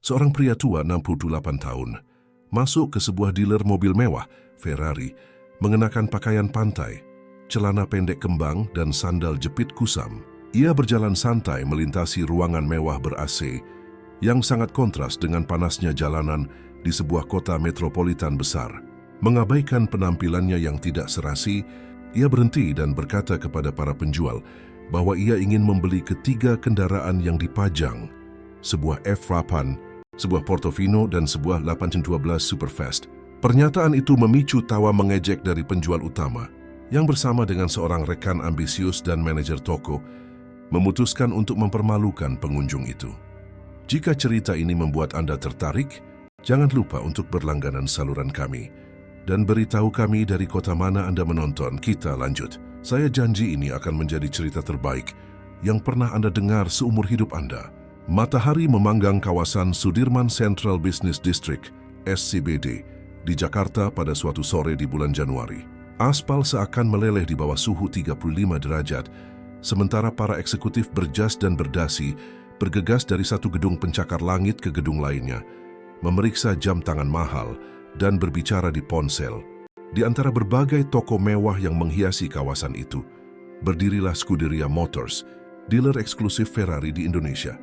Seorang pria tua 68 tahun masuk ke sebuah dealer mobil mewah, Ferrari, mengenakan pakaian pantai, celana pendek kembang dan sandal jepit kusam. Ia berjalan santai melintasi ruangan mewah ber-AC yang sangat kontras dengan panasnya jalanan di sebuah kota metropolitan besar. Mengabaikan penampilannya yang tidak serasi, ia berhenti dan berkata kepada para penjual bahwa ia ingin membeli ketiga kendaraan yang dipajang, sebuah F8, sebuah Portofino dan sebuah 812 Superfast. Pernyataan itu memicu tawa mengejek dari penjual utama, yang bersama dengan seorang rekan ambisius dan manajer toko, memutuskan untuk mempermalukan pengunjung itu. Jika cerita ini membuat Anda tertarik, jangan lupa untuk berlangganan saluran kami dan beritahu kami dari kota mana Anda menonton. Kita lanjut. Saya janji ini akan menjadi cerita terbaik yang pernah Anda dengar seumur hidup Anda. Matahari memanggang kawasan Sudirman Central Business District, SCBD, di Jakarta pada suatu sore di bulan Januari. Aspal seakan meleleh di bawah suhu 35 derajat, sementara para eksekutif berjas dan berdasi bergegas dari satu gedung pencakar langit ke gedung lainnya, memeriksa jam tangan mahal dan berbicara di ponsel. Di antara berbagai toko mewah yang menghiasi kawasan itu, berdirilah Scuderia Motors, dealer eksklusif Ferrari di Indonesia.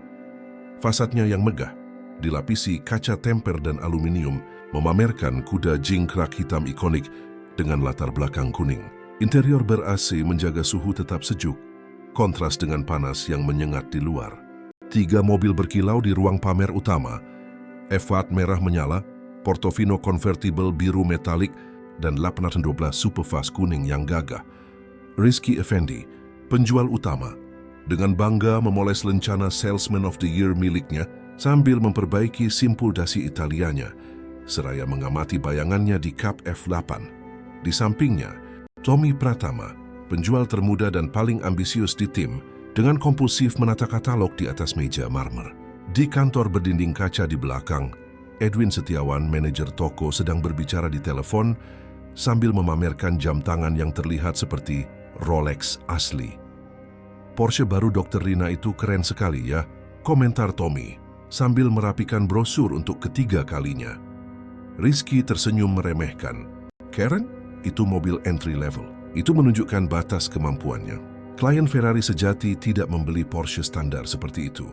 Fasadnya yang megah, dilapisi kaca temper dan aluminium, memamerkan kuda jingkrak hitam ikonik dengan latar belakang kuning. Interior ber-AC menjaga suhu tetap sejuk, kontras dengan panas yang menyengat di luar. 3 mobil berkilau di ruang pamer utama, F8 merah menyala, Portofino convertible biru metalik, dan 812 Superfast kuning yang gagah. Rizky Effendi, penjual utama, dengan bangga memoles lencana Salesman of the Year miliknya sambil memperbaiki simpul dasi Italianya, seraya mengamati bayangannya di kap F8. Di sampingnya, Tommy Pratama, penjual termuda dan paling ambisius di tim, dengan kompulsif menata katalog di atas meja marmer. Di kantor berdinding kaca di belakang, Edwin Setiawan, manajer toko, sedang berbicara di telepon sambil memamerkan jam tangan yang terlihat seperti Rolex asli. Porsche baru Dr. Rina itu keren sekali ya, komentar Tommy, sambil merapikan brosur untuk ketiga kalinya. Rizky tersenyum meremehkan. Karen? Itu mobil entry level. Itu menunjukkan batas kemampuannya. Klien Ferrari sejati tidak membeli Porsche standar seperti itu.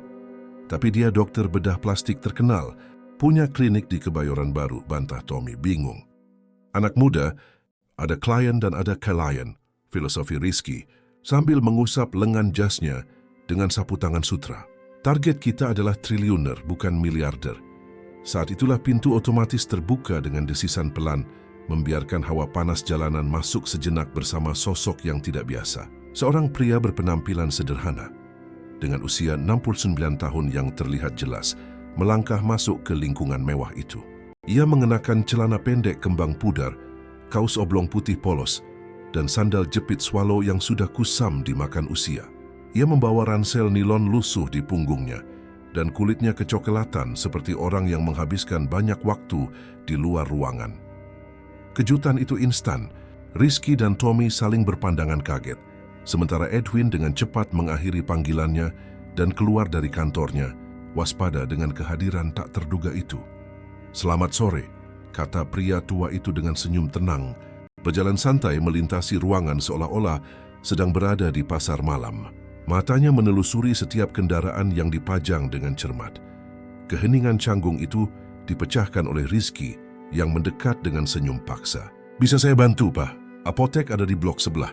Tapi dia dokter bedah plastik terkenal, punya klinik di Kebayoran Baru, bantah Tommy bingung. Anak muda, ada klien dan ada klien, filosofi Rizky, sambil mengusap lengan jasnya dengan sapu tangan sutra. Target kita adalah triliuner, bukan miliarder. Saat itulah pintu otomatis terbuka dengan desisan pelan, membiarkan hawa panas jalanan masuk sejenak bersama sosok yang tidak biasa. Seorang pria berpenampilan sederhana, dengan usia 69 tahun yang terlihat jelas, melangkah masuk ke lingkungan mewah itu. Ia mengenakan celana pendek kembang pudar, kaos oblong putih polos, dan sandal jepit swallow yang sudah kusam dimakan usia. Ia membawa ransel nilon lusuh di punggungnya, dan kulitnya kecoklatan seperti orang yang menghabiskan banyak waktu di luar ruangan. Kejutan itu instan. Rizky dan Tommy saling berpandangan kaget, sementara Edwin dengan cepat mengakhiri panggilannya dan keluar dari kantornya, waspada dengan kehadiran tak terduga itu. "Selamat sore," kata pria tua itu dengan senyum tenang, berjalan santai melintasi ruangan seolah-olah sedang berada di pasar malam. Matanya menelusuri setiap kendaraan yang dipajang dengan cermat. Keheningan canggung itu dipecahkan oleh Rizky yang mendekat dengan senyum paksa. "Bisa saya bantu, Pak? Apotek ada di blok sebelah."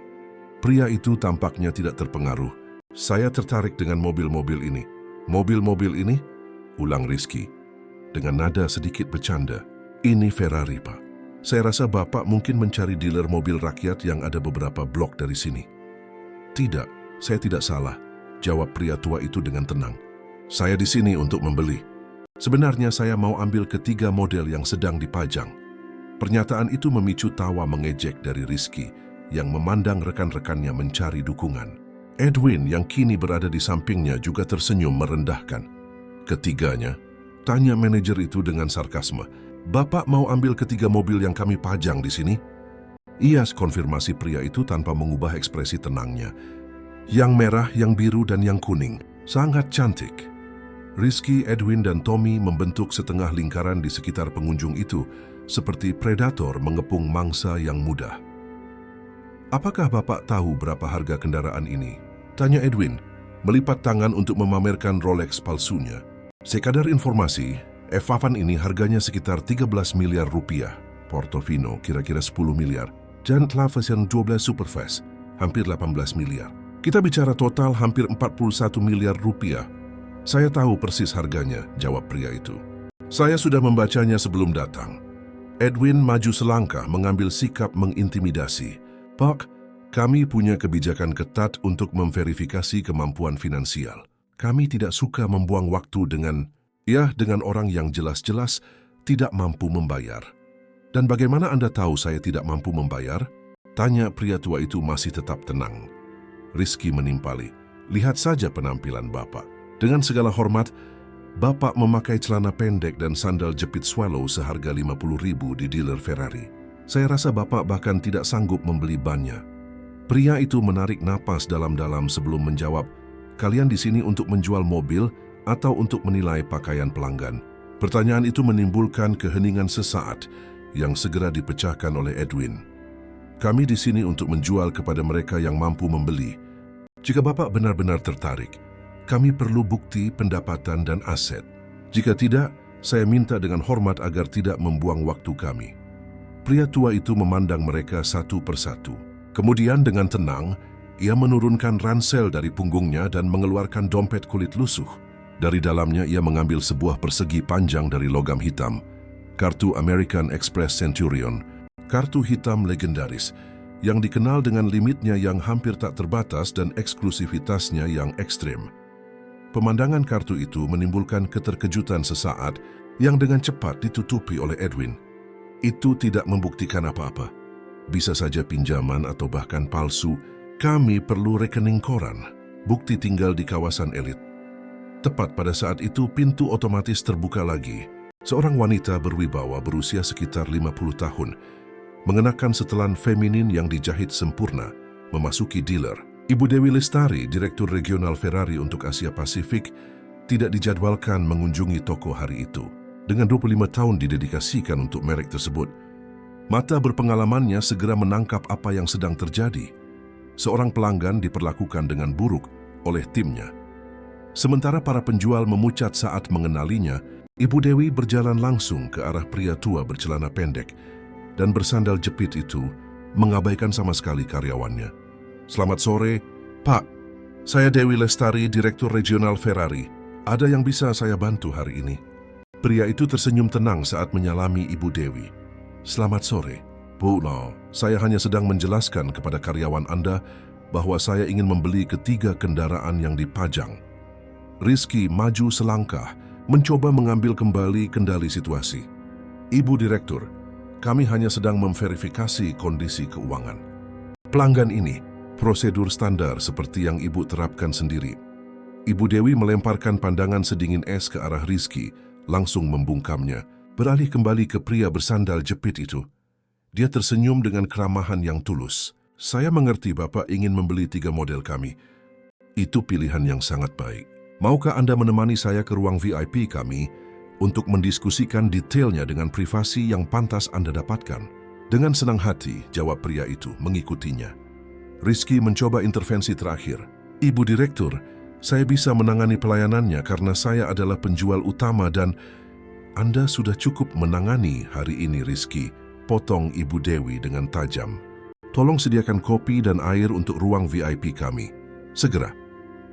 Pria itu tampaknya tidak terpengaruh. "Saya tertarik dengan mobil-mobil ini." "Mobil-mobil ini?" ulang Rizky, dengan nada sedikit bercanda. "Ini Ferrari, Pak. Saya rasa Bapak mungkin mencari dealer mobil rakyat yang ada beberapa blok dari sini." "Tidak, saya tidak salah," jawab pria tua itu dengan tenang. "Saya di sini untuk membeli. Sebenarnya saya mau ambil ketiga model yang sedang dipajang." Pernyataan itu memicu tawa mengejek dari Rizky yang memandang rekan-rekannya mencari dukungan. Edwin yang kini berada di sampingnya juga tersenyum merendahkan. "Ketiganya?" tanya manajer itu dengan sarkasme. "Bapak mau ambil ketiga mobil yang kami pajang di sini?" "Iya," konfirmasi pria itu tanpa mengubah ekspresi tenangnya. "Yang merah, yang biru, dan yang kuning. Sangat cantik." Rizky, Edwin, dan Tommy membentuk setengah lingkaran di sekitar pengunjung itu, seperti predator mengepung mangsa yang mudah. "Apakah Bapak tahu berapa harga kendaraan ini?" tanya Edwin, melipat tangan untuk memamerkan Rolex palsunya. "Sekadar informasi, F-Avan ini harganya sekitar 13 miliar rupiah, Portofino kira-kira 10 miliar, dan Clavasan 12 Superfast hampir 18 miliar. Kita bicara total hampir 41 miliar rupiah. Saya tahu persis harganya," jawab pria itu. "Saya sudah membacanya sebelum datang." Edwin maju selangkah mengambil sikap mengintimidasi. "Pak, kami punya kebijakan ketat untuk memverifikasi kemampuan finansial. Kami tidak suka membuang waktu dengan orang yang jelas-jelas tidak mampu membayar." "Dan bagaimana Anda tahu saya tidak mampu membayar?" tanya pria tua itu masih tetap tenang. Rizky menimpali, "Lihat saja penampilan Bapak. Dengan segala hormat, Bapak memakai celana pendek dan sandal jepit Swallow seharga 50.000 di dealer Ferrari. Saya rasa Bapak bahkan tidak sanggup membeli bannya." Pria itu menarik napas dalam-dalam sebelum menjawab, "Kalian di sini untuk menjual mobil atau untuk menilai pakaian pelanggan?" Pertanyaan itu menimbulkan keheningan sesaat yang segera dipecahkan oleh Edwin. "Kami di sini untuk menjual kepada mereka yang mampu membeli. Jika Bapak benar-benar tertarik, kami perlu bukti pendapatan dan aset. Jika tidak, saya minta dengan hormat agar tidak membuang waktu kami." Pria tua itu memandang mereka satu persatu. Kemudian dengan tenang, ia menurunkan ransel dari punggungnya dan mengeluarkan dompet kulit lusuh. Dari dalamnya ia mengambil sebuah persegi panjang dari logam hitam, kartu American Express Centurion, kartu hitam legendaris, yang dikenal dengan limitnya yang hampir tak terbatas dan eksklusivitasnya yang ekstrim. Pemandangan kartu itu menimbulkan keterkejutan sesaat yang dengan cepat ditutupi oleh Edwin. Itu tidak membuktikan apa-apa. Bisa saja pinjaman atau bahkan palsu. "Kami perlu rekening koran. Bukti tinggal di kawasan elit." Tepat pada saat itu pintu otomatis terbuka lagi. Seorang wanita berwibawa berusia sekitar 50 tahun, mengenakan setelan feminin yang dijahit sempurna, memasuki dealer. Ibu Dewi Lestari, Direktur Regional Ferrari untuk Asia Pasifik, tidak dijadwalkan mengunjungi toko hari itu. Dengan 25 tahun didedikasikan untuk merek tersebut, mata berpengalamannya segera menangkap apa yang sedang terjadi. Seorang pelanggan diperlakukan dengan buruk oleh timnya. Sementara para penjual memucat saat mengenalinya, Ibu Dewi berjalan langsung ke arah pria tua bercelana pendek dan bersandal jepit itu, mengabaikan sama sekali karyawannya. "Selamat sore, Pak. Saya Dewi Lestari, Direktur Regional Ferrari. Ada yang bisa saya bantu hari ini?" Pria itu tersenyum tenang saat menyalami Ibu Dewi. "Selamat sore, Bu. Saya hanya sedang menjelaskan kepada karyawan Anda bahwa saya ingin membeli ketiga kendaraan yang dipajang." Rizky maju selangkah, mencoba mengambil kembali kendali situasi. "Ibu Direktur, kami hanya sedang memverifikasi kondisi keuangan. Pelanggan ini, prosedur standar seperti yang Ibu terapkan sendiri." Ibu Dewi melemparkan pandangan sedingin es ke arah Rizky, langsung membungkamnya, beralih kembali ke pria bersandal jepit itu. Dia tersenyum dengan keramahan yang tulus. "Saya mengerti Bapak ingin membeli 3 model kami. Itu pilihan yang sangat baik. Maukah Anda menemani saya ke ruang VIP kami untuk mendiskusikan detailnya dengan privasi yang pantas Anda dapatkan?" "Dengan senang hati," jawab pria itu, mengikutinya. Rizky mencoba intervensi terakhir. "Ibu Direktur, saya bisa menangani pelayanannya karena saya adalah penjual utama dan..." "Anda sudah cukup menangani hari ini, Rizky," potong Ibu Dewi dengan tajam. "Tolong sediakan kopi dan air untuk ruang VIP kami. Segera."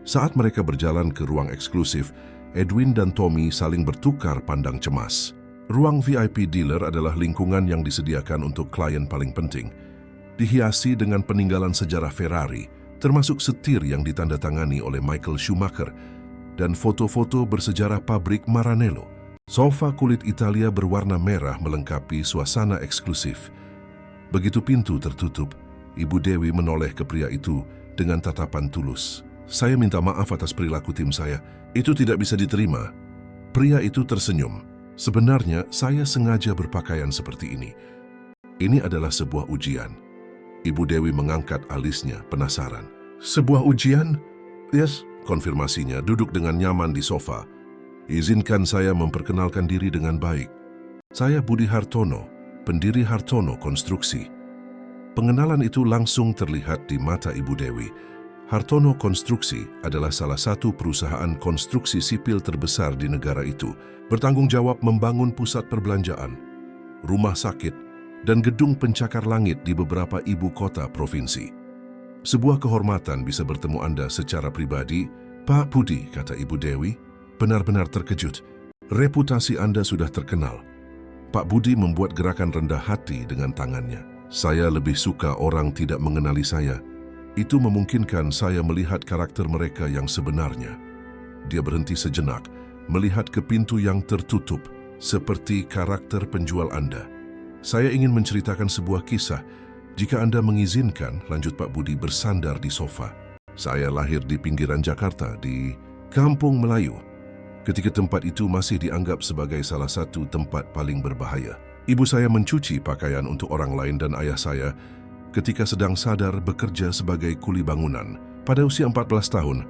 Saat mereka berjalan ke ruang eksklusif, Edwin dan Tommy saling bertukar pandang cemas. Ruang VIP dealer adalah lingkungan yang disediakan untuk klien paling penting. Dihiasi dengan peninggalan sejarah Ferrari, termasuk setir yang ditandatangani oleh Michael Schumacher, dan foto-foto bersejarah pabrik Maranello. Sofa kulit Italia berwarna merah melengkapi suasana eksklusif. Begitu pintu tertutup, Ibu Dewi menoleh ke pria itu dengan tatapan tulus. "Saya minta maaf atas perilaku tim saya. Itu tidak bisa diterima." Pria itu tersenyum. "Sebenarnya saya sengaja berpakaian seperti ini. Ini adalah sebuah ujian." Ibu Dewi mengangkat alisnya, penasaran. "Sebuah ujian?" "Yes," konfirmasinya, duduk dengan nyaman di sofa. Izinkan saya memperkenalkan diri dengan baik. Saya Budi Hartono, pendiri Hartono Konstruksi. Pengenalan itu langsung terlihat di mata Ibu Dewi. Hartono Konstruksi adalah salah satu perusahaan konstruksi sipil terbesar di negara itu, bertanggung jawab membangun pusat perbelanjaan, rumah sakit, dan gedung pencakar langit di beberapa ibu kota provinsi. Sebuah kehormatan bisa bertemu Anda secara pribadi, Pak Budi, kata Ibu Dewi, benar-benar terkejut. Reputasi Anda sudah terkenal. Pak Budi membuat gerakan rendah hati dengan tangannya. Saya lebih suka orang tidak mengenali saya. Itu memungkinkan saya melihat karakter mereka yang sebenarnya. Dia berhenti sejenak, melihat ke pintu yang tertutup, seperti karakter penjual Anda. Saya ingin menceritakan sebuah kisah. Jika Anda mengizinkan, lanjut Pak Budi bersandar di sofa. Saya lahir di pinggiran Jakarta, di Kampung Melayu. Ketika tempat itu masih dianggap sebagai salah satu tempat paling berbahaya. Ibu saya mencuci pakaian untuk orang lain dan ayah saya ketika sedang sadar bekerja sebagai kuli bangunan. Pada usia 14 tahun,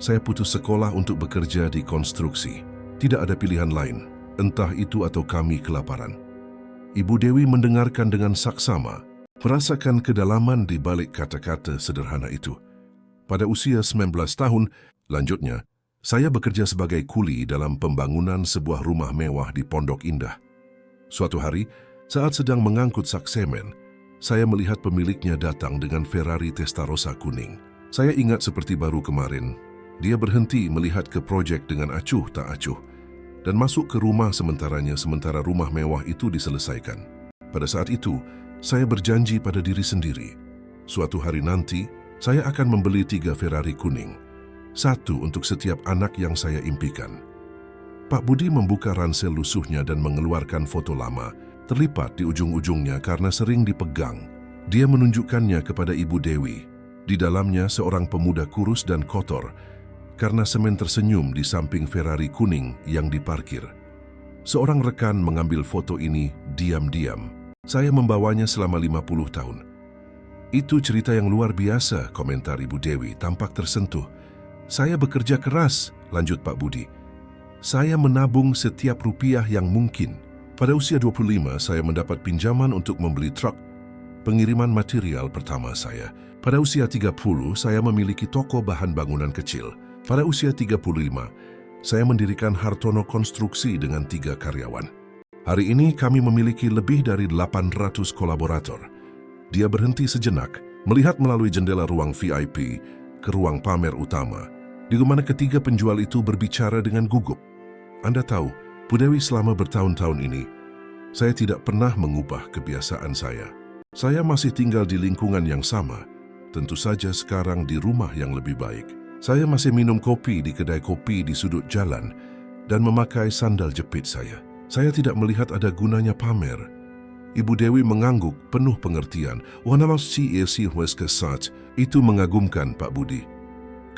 saya putus sekolah untuk bekerja di konstruksi. Tidak ada pilihan lain, entah itu atau kami kelaparan. Ibu Dewi mendengarkan dengan saksama, merasakan kedalaman di balik kata-kata sederhana itu. Pada usia 19 tahun, lanjutnya, saya bekerja sebagai kuli dalam pembangunan sebuah rumah mewah di Pondok Indah. Suatu hari, saat sedang mengangkut sak semen, saya melihat pemiliknya datang dengan Ferrari Testarossa kuning. Saya ingat seperti baru kemarin. Dia berhenti melihat ke proyek dengan acuh tak acuh dan masuk ke rumah sementara rumah mewah itu diselesaikan. Pada saat itu, saya berjanji pada diri sendiri. Suatu hari nanti, saya akan membeli 3 Ferrari kuning. 1 untuk setiap anak yang saya impikan. Pak Budi membuka ransel lusuhnya dan mengeluarkan foto lama, terlipat di ujung-ujungnya karena sering dipegang. Dia menunjukkannya kepada Ibu Dewi. Di dalamnya seorang pemuda kurus dan kotor, karena semen tersenyum di samping Ferrari kuning yang diparkir. Seorang rekan mengambil foto ini diam-diam. Saya membawanya selama 50 tahun. Itu cerita yang luar biasa, komentar Ibu Dewi tampak tersentuh. Saya bekerja keras, lanjut Pak Budi. Saya menabung setiap rupiah yang mungkin. Pada usia 25, saya mendapat pinjaman untuk membeli truk pengiriman material pertama saya. Pada usia 30, saya memiliki toko bahan bangunan kecil. Pada usia 35, saya mendirikan Hartono Konstruksi dengan 3 karyawan. Hari ini kami memiliki lebih dari 800 kolaborator. Dia berhenti sejenak, melihat melalui jendela ruang VIP ke ruang pamer utama, di mana ketiga penjual itu berbicara dengan gugup. Anda tahu, Bu Dewi, selama bertahun-tahun ini, saya tidak pernah mengubah kebiasaan saya. Saya masih tinggal di lingkungan yang sama, tentu saja sekarang di rumah yang lebih baik. Saya masih minum kopi di kedai kopi di sudut jalan dan memakai sandal jepit saya. Saya tidak melihat ada gunanya pamer. Ibu Dewi mengangguk penuh pengertian. Itu mengagumkan, Pak Budi.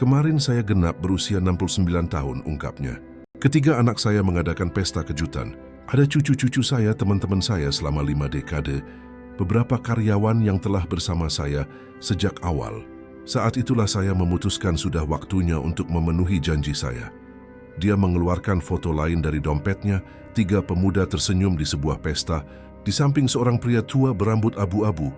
Kemarin saya genap berusia 69 tahun, ungkapnya. Ketiga anak saya mengadakan pesta kejutan. Ada cucu-cucu saya, teman-teman saya selama 5 dekade, beberapa karyawan yang telah bersama saya sejak awal. Saat itulah saya memutuskan sudah waktunya untuk memenuhi janji saya. Dia mengeluarkan foto lain dari dompetnya, 3 pemuda tersenyum di sebuah pesta, di samping seorang pria tua berambut abu-abu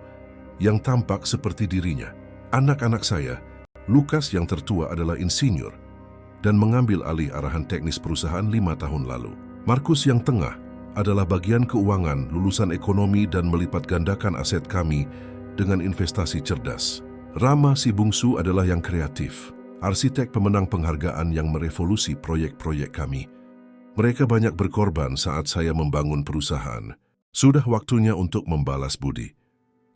yang tampak seperti dirinya. Anak-anak saya, Lukas yang tertua adalah insinyur dan mengambil alih arahan teknis perusahaan 5 tahun lalu. Markus yang tengah adalah bagian keuangan, lulusan ekonomi dan melipat gandakan aset kami dengan investasi cerdas. Rama si bungsu adalah yang kreatif, arsitek pemenang penghargaan yang merevolusi proyek-proyek kami. Mereka banyak berkorban saat saya membangun perusahaan. Sudah waktunya untuk membalas budi.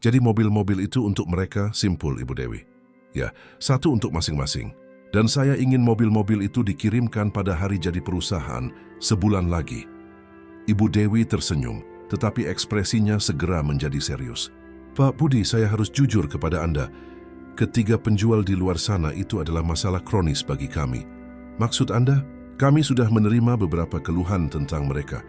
Jadi mobil-mobil itu untuk mereka, simpul Ibu Dewi. Ya, 1 untuk masing-masing. Dan saya ingin mobil-mobil itu dikirimkan pada hari jadi perusahaan sebulan lagi. Ibu Dewi tersenyum, tetapi ekspresinya segera menjadi serius. Pak Budi, saya harus jujur kepada Anda. Ketiga penjual di luar sana itu adalah masalah kronis bagi kami. Maksud Anda? Kami sudah menerima beberapa keluhan tentang mereka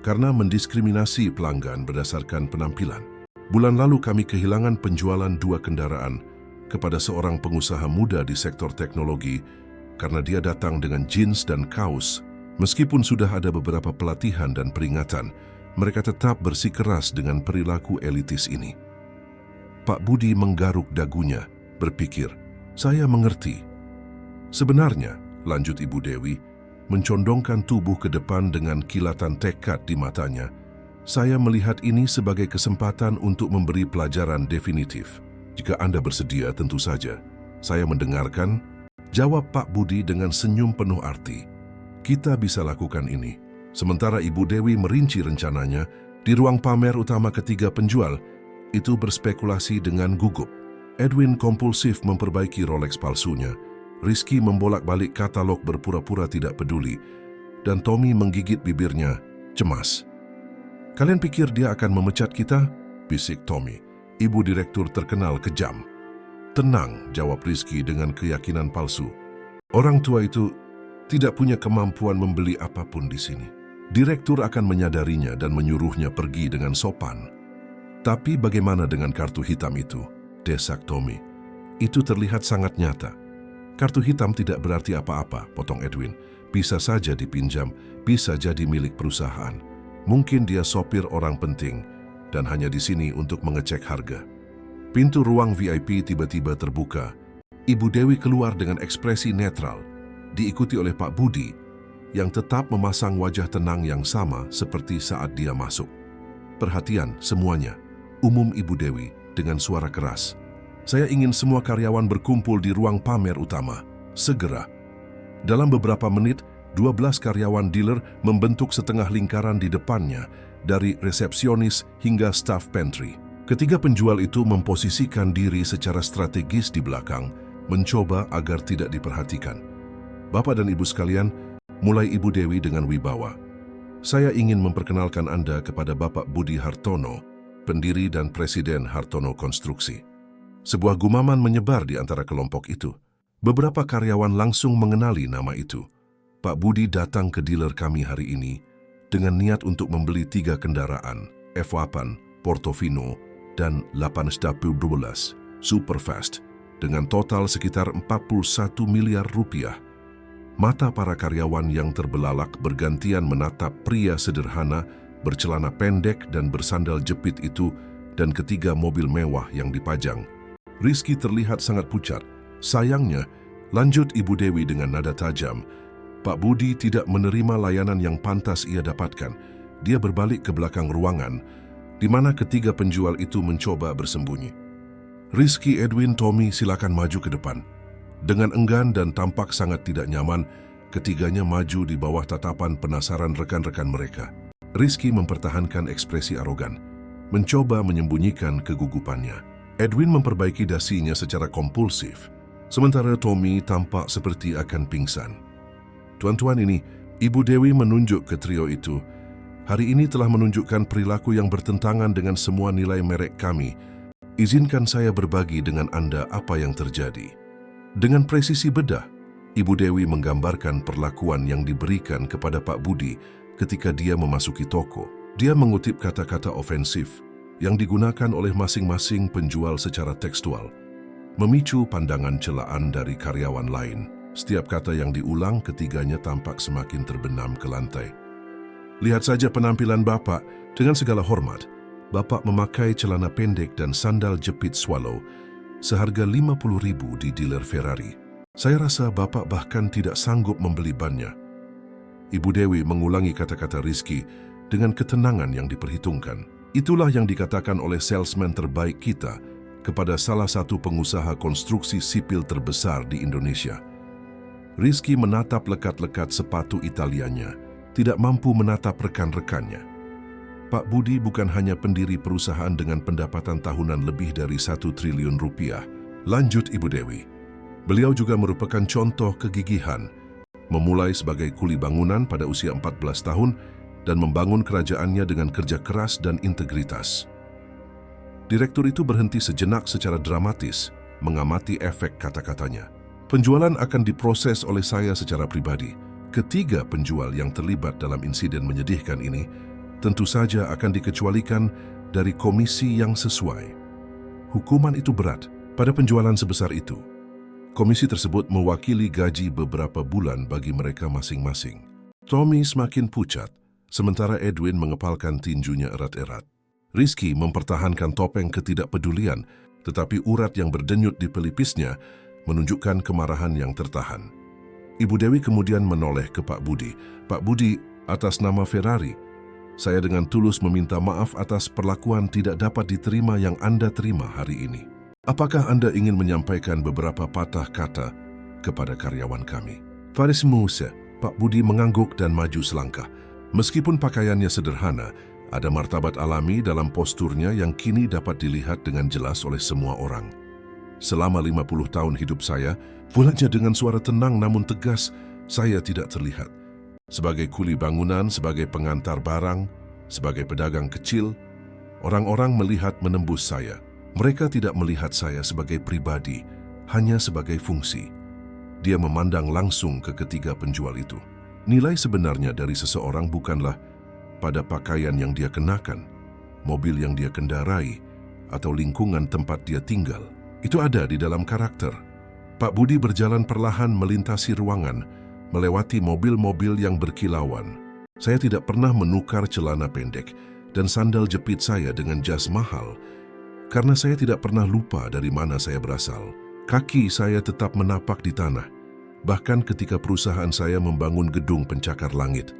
karena mendiskriminasi pelanggan berdasarkan penampilan. Bulan lalu kami kehilangan penjualan 2 kendaraan kepada seorang pengusaha muda di sektor teknologi karena dia datang dengan jeans dan kaos Meskipun sudah ada beberapa pelatihan dan peringatan, mereka tetap bersikeras dengan perilaku elitis ini. Pak Budi menggaruk dagunya, berpikir, "Saya mengerti." Sebenarnya, lanjut Ibu Dewi, mencondongkan tubuh ke depan dengan kilatan tekad di matanya, "Saya melihat ini sebagai kesempatan untuk memberi pelajaran definitif. Jika Anda bersedia, tentu saja." "Saya mendengarkan," jawab Pak Budi dengan senyum penuh arti. "Kita bisa lakukan ini." Sementara Ibu Dewi merinci rencananya, di ruang pamer utama ketiga penjual, itu berspekulasi dengan gugup. Edwin kompulsif memperbaiki Rolex palsunya, Rizky membolak-balik katalog berpura-pura tidak peduli, dan Tommy menggigit bibirnya, cemas. "Kalian pikir dia akan memecat kita?" bisik Tommy. Ibu direktur terkenal kejam. "Tenang," jawab Rizky dengan keyakinan palsu. "Orang tua itu tidak punya kemampuan membeli apapun di sini. Direktur akan menyadarinya dan menyuruhnya pergi dengan sopan." "Tapi bagaimana dengan kartu hitam itu?" desak Tommy. "Itu terlihat sangat nyata." "Kartu hitam tidak berarti apa-apa," potong Edwin. "Bisa saja dipinjam, bisa jadi milik perusahaan. Mungkin dia sopir orang penting dan hanya di sini untuk mengecek harga." Pintu ruang VIP tiba-tiba terbuka. Ibu Dewi keluar dengan ekspresi netral, diikuti oleh Pak Budi yang tetap memasang wajah tenang yang sama seperti saat dia masuk. "Perhatian semuanya," umum Ibu Dewi dengan suara keras. "Saya ingin semua karyawan berkumpul di ruang pamer utama, segera." Dalam beberapa menit, 12 karyawan dealer membentuk setengah lingkaran di depannya, dari resepsionis hingga staff pantry. Ketiga penjual itu memposisikan diri secara strategis di belakang, mencoba agar tidak diperhatikan. "Bapak dan Ibu sekalian," mulai Ibu Dewi dengan wibawa, "saya ingin memperkenalkan Anda kepada Bapak Budi Hartono, pendiri dan Presiden Hartono Konstruksi." Sebuah gumaman menyebar di antara kelompok itu. Beberapa karyawan langsung mengenali nama itu. "Pak Budi datang ke dealer kami hari ini dengan niat untuk membeli 3 kendaraan, F8, Portofino, dan 812 Superfast, dengan total sekitar 41 miliar rupiah. Mata para karyawan yang terbelalak bergantian menatap pria sederhana, bercelana pendek dan bersandal jepit itu dan ketiga mobil mewah yang dipajang. Rizky terlihat sangat pucat. "Sayangnya," lanjut Ibu Dewi dengan nada tajam, "Pak Budi tidak menerima layanan yang pantas ia dapatkan." Dia berbalik ke belakang ruangan, di mana ketiga penjual itu mencoba bersembunyi. "Rizky, Edwin, Tommy, silakan maju ke depan." Dengan enggan dan tampak sangat tidak nyaman, ketiganya maju di bawah tatapan penasaran rekan-rekan mereka. Rizky mempertahankan ekspresi arogan, mencoba menyembunyikan kegugupannya. Edwin memperbaiki dasinya secara kompulsif, sementara Tommy tampak seperti akan pingsan. "Tuan-tuan ini," Ibu Dewi menunjuk ke trio itu, "hari ini telah menunjukkan perilaku yang bertentangan dengan semua nilai merek kami. Izinkan saya berbagi dengan Anda apa yang terjadi." Dengan presisi bedah, Ibu Dewi menggambarkan perlakuan yang diberikan kepada Pak Budi ketika dia memasuki toko. Dia mengutip kata-kata ofensif yang digunakan oleh masing-masing penjual secara tekstual, memicu pandangan celaan dari karyawan lain. Setiap kata yang diulang, ketiganya tampak semakin terbenam ke lantai. "Lihat saja penampilan Bapak. Dengan segala hormat, Bapak memakai celana pendek dan sandal jepit Swallow seharga 50.000 di dealer Ferrari. Saya rasa Bapak bahkan tidak sanggup membeli bannya." Ibu Dewi mengulangi kata-kata Rizky dengan ketenangan yang diperhitungkan. "Itulah yang dikatakan oleh salesman terbaik kita kepada salah satu pengusaha konstruksi sipil terbesar di Indonesia." Rizky menatap lekat-lekat sepatu Italianya, tidak mampu menatap rekan-rekannya. Pak Budi bukan hanya pendiri perusahaan dengan pendapatan tahunan lebih dari 1 triliun rupiah, lanjut Ibu Dewi. Beliau juga merupakan contoh kegigihan, memulai sebagai kuli bangunan pada usia 14 tahun dan membangun kerajaannya dengan kerja keras dan integritas. Direktur itu berhenti sejenak secara dramatis, mengamati efek kata-katanya. "Penjualan akan diproses oleh saya secara pribadi. Ketiga penjual yang terlibat dalam insiden menyedihkan ini tentu saja akan dikecualikan dari komisi yang sesuai. Hukuman itu berat pada penjualan sebesar itu. Komisi tersebut mewakili gaji beberapa bulan bagi mereka masing-masing." Tommy semakin pucat, sementara Edwin mengepalkan tinjunya erat-erat. Rizky mempertahankan topeng ketidakpedulian, tetapi urat yang berdenyut di pelipisnya menunjukkan kemarahan yang tertahan. Ibu Dewi kemudian menoleh ke Pak Budi. Pak Budi, atas nama Ferrari, saya dengan tulus meminta maaf atas perlakuan tidak dapat diterima yang Anda terima hari ini. Apakah Anda ingin menyampaikan beberapa patah kata kepada karyawan kami? Faris Musa, Pak Budi mengangguk dan maju selangkah. Meskipun pakaiannya sederhana, ada martabat alami dalam posturnya yang kini dapat dilihat dengan jelas oleh semua orang. Selama 50 tahun hidup saya, mulanya dengan suara tenang namun tegas, saya tidak terlihat. Sebagai kuli bangunan, sebagai pengantar barang, sebagai pedagang kecil, orang-orang melihat menembus saya. Mereka tidak melihat saya sebagai pribadi, hanya sebagai fungsi. Dia memandang langsung ke ketiga penjual itu. Nilai sebenarnya dari seseorang bukanlah pada pakaian yang dia kenakan, mobil yang dia kendarai, atau lingkungan tempat dia tinggal. Itu ada di dalam karakter. Pak Budi berjalan perlahan melintasi ruangan, melewati mobil-mobil yang berkilauan. Saya tidak pernah menukar celana pendek dan sandal jepit saya dengan jas mahal, karena saya tidak pernah lupa dari mana saya berasal. Kaki saya tetap menapak di tanah, bahkan ketika perusahaan saya membangun gedung pencakar langit.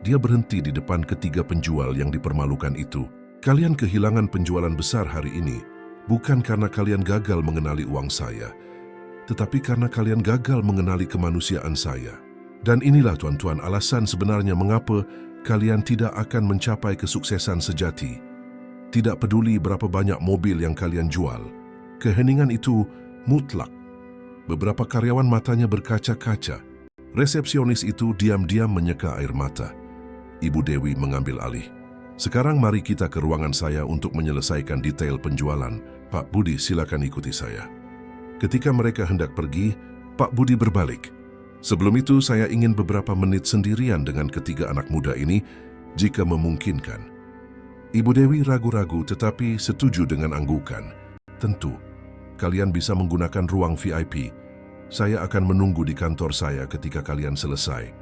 Dia berhenti di depan ketiga penjual yang dipermalukan itu. Kalian kehilangan penjualan besar hari ini, bukan karena kalian gagal mengenali uang saya, tetapi karena kalian gagal mengenali kemanusiaan saya. Dan inilah tuan-tuan alasan sebenarnya mengapa kalian tidak akan mencapai kesuksesan sejati. Tidak peduli berapa banyak mobil yang kalian jual, keheningan itu mutlak. Beberapa karyawan matanya berkaca-kaca. Resepsionis itu diam-diam menyeka air mata. Ibu Dewi mengambil alih. Sekarang mari kita ke ruangan saya untuk menyelesaikan detail penjualan. Pak Budi, silakan ikuti saya. Ketika mereka hendak pergi, Pak Budi berbalik. Sebelum itu, saya ingin beberapa menit sendirian dengan ketiga anak muda ini, jika memungkinkan. Ibu Dewi ragu-ragu tetapi setuju dengan anggukan. Tentu, kalian bisa menggunakan ruang VIP. Saya akan menunggu di kantor saya ketika kalian selesai.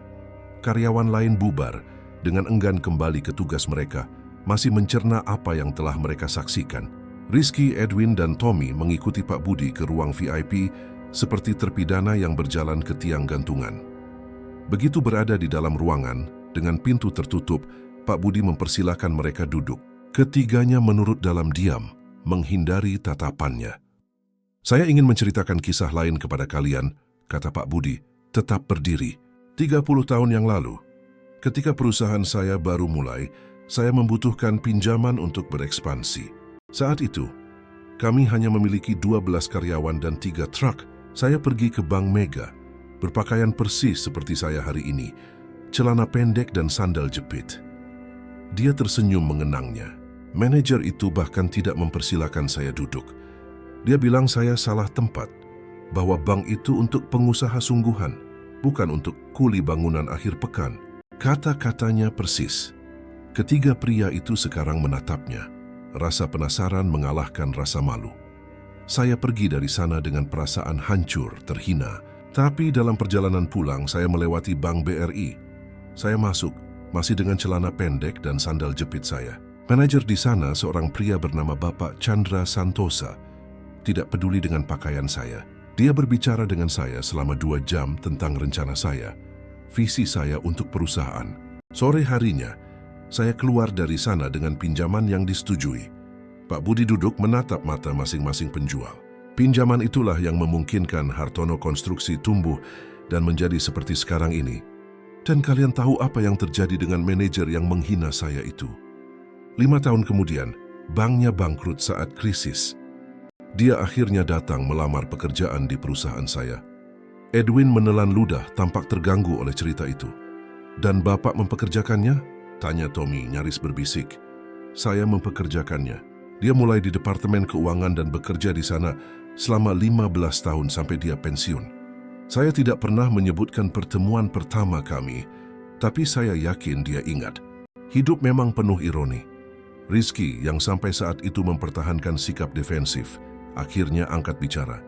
Karyawan lain bubar, dengan enggan kembali ke tugas mereka, masih mencerna apa yang telah mereka saksikan. Rizky, Edwin, dan Tommy mengikuti Pak Budi ke ruang VIP seperti terpidana yang berjalan ke tiang gantungan. Begitu berada di dalam ruangan, dengan pintu tertutup, Pak Budi mempersilahkan mereka duduk. Ketiganya menurut dalam diam, menghindari tatapannya. Saya ingin menceritakan kisah lain kepada kalian, kata Pak Budi, tetap berdiri. 30 tahun yang lalu, ketika perusahaan saya baru mulai, saya membutuhkan pinjaman untuk berekspansi. Saat itu, kami hanya memiliki 12 karyawan dan 3 truk. Saya pergi ke Bank Mega, berpakaian persis seperti saya hari ini, celana pendek dan sandal jepit. Dia tersenyum mengenangnya. Manajer itu bahkan tidak mempersilahkan saya duduk. Dia bilang saya salah tempat, bahwa bank itu untuk pengusaha sungguhan, bukan untuk kuli bangunan akhir pekan. Kata-katanya persis. Ketiga pria itu sekarang menatapnya. Rasa penasaran mengalahkan rasa malu. Saya pergi dari sana dengan perasaan hancur, terhina. Tapi dalam perjalanan pulang, saya melewati Bank BRI. Saya masuk, masih dengan celana pendek dan sandal jepit saya. Manajer di sana seorang pria bernama Bapak Chandra Santosa. Tidak peduli dengan pakaian saya. Dia berbicara dengan saya selama 2 jam tentang rencana saya, visi saya untuk perusahaan. Sore harinya, saya keluar dari sana dengan pinjaman yang disetujui. Pak Budi duduk menatap mata masing-masing penjual. Pinjaman itulah yang memungkinkan Hartono Konstruksi tumbuh dan menjadi seperti sekarang ini. Dan kalian tahu apa yang terjadi dengan manajer yang menghina saya itu. 5 tahun kemudian, banknya bangkrut saat krisis. Dia akhirnya datang melamar pekerjaan di perusahaan saya. Edwin menelan ludah, tampak terganggu oleh cerita itu. Dan Bapak mempekerjakannya? Tanya Tommy nyaris berbisik. Saya mempekerjakannya. Dia mulai di Departemen Keuangan dan bekerja di sana selama 15 tahun sampai dia pensiun. Saya tidak pernah menyebutkan pertemuan pertama kami, tapi saya yakin dia ingat. Hidup memang penuh ironi. Rizky, yang sampai saat itu mempertahankan sikap defensif, akhirnya angkat bicara.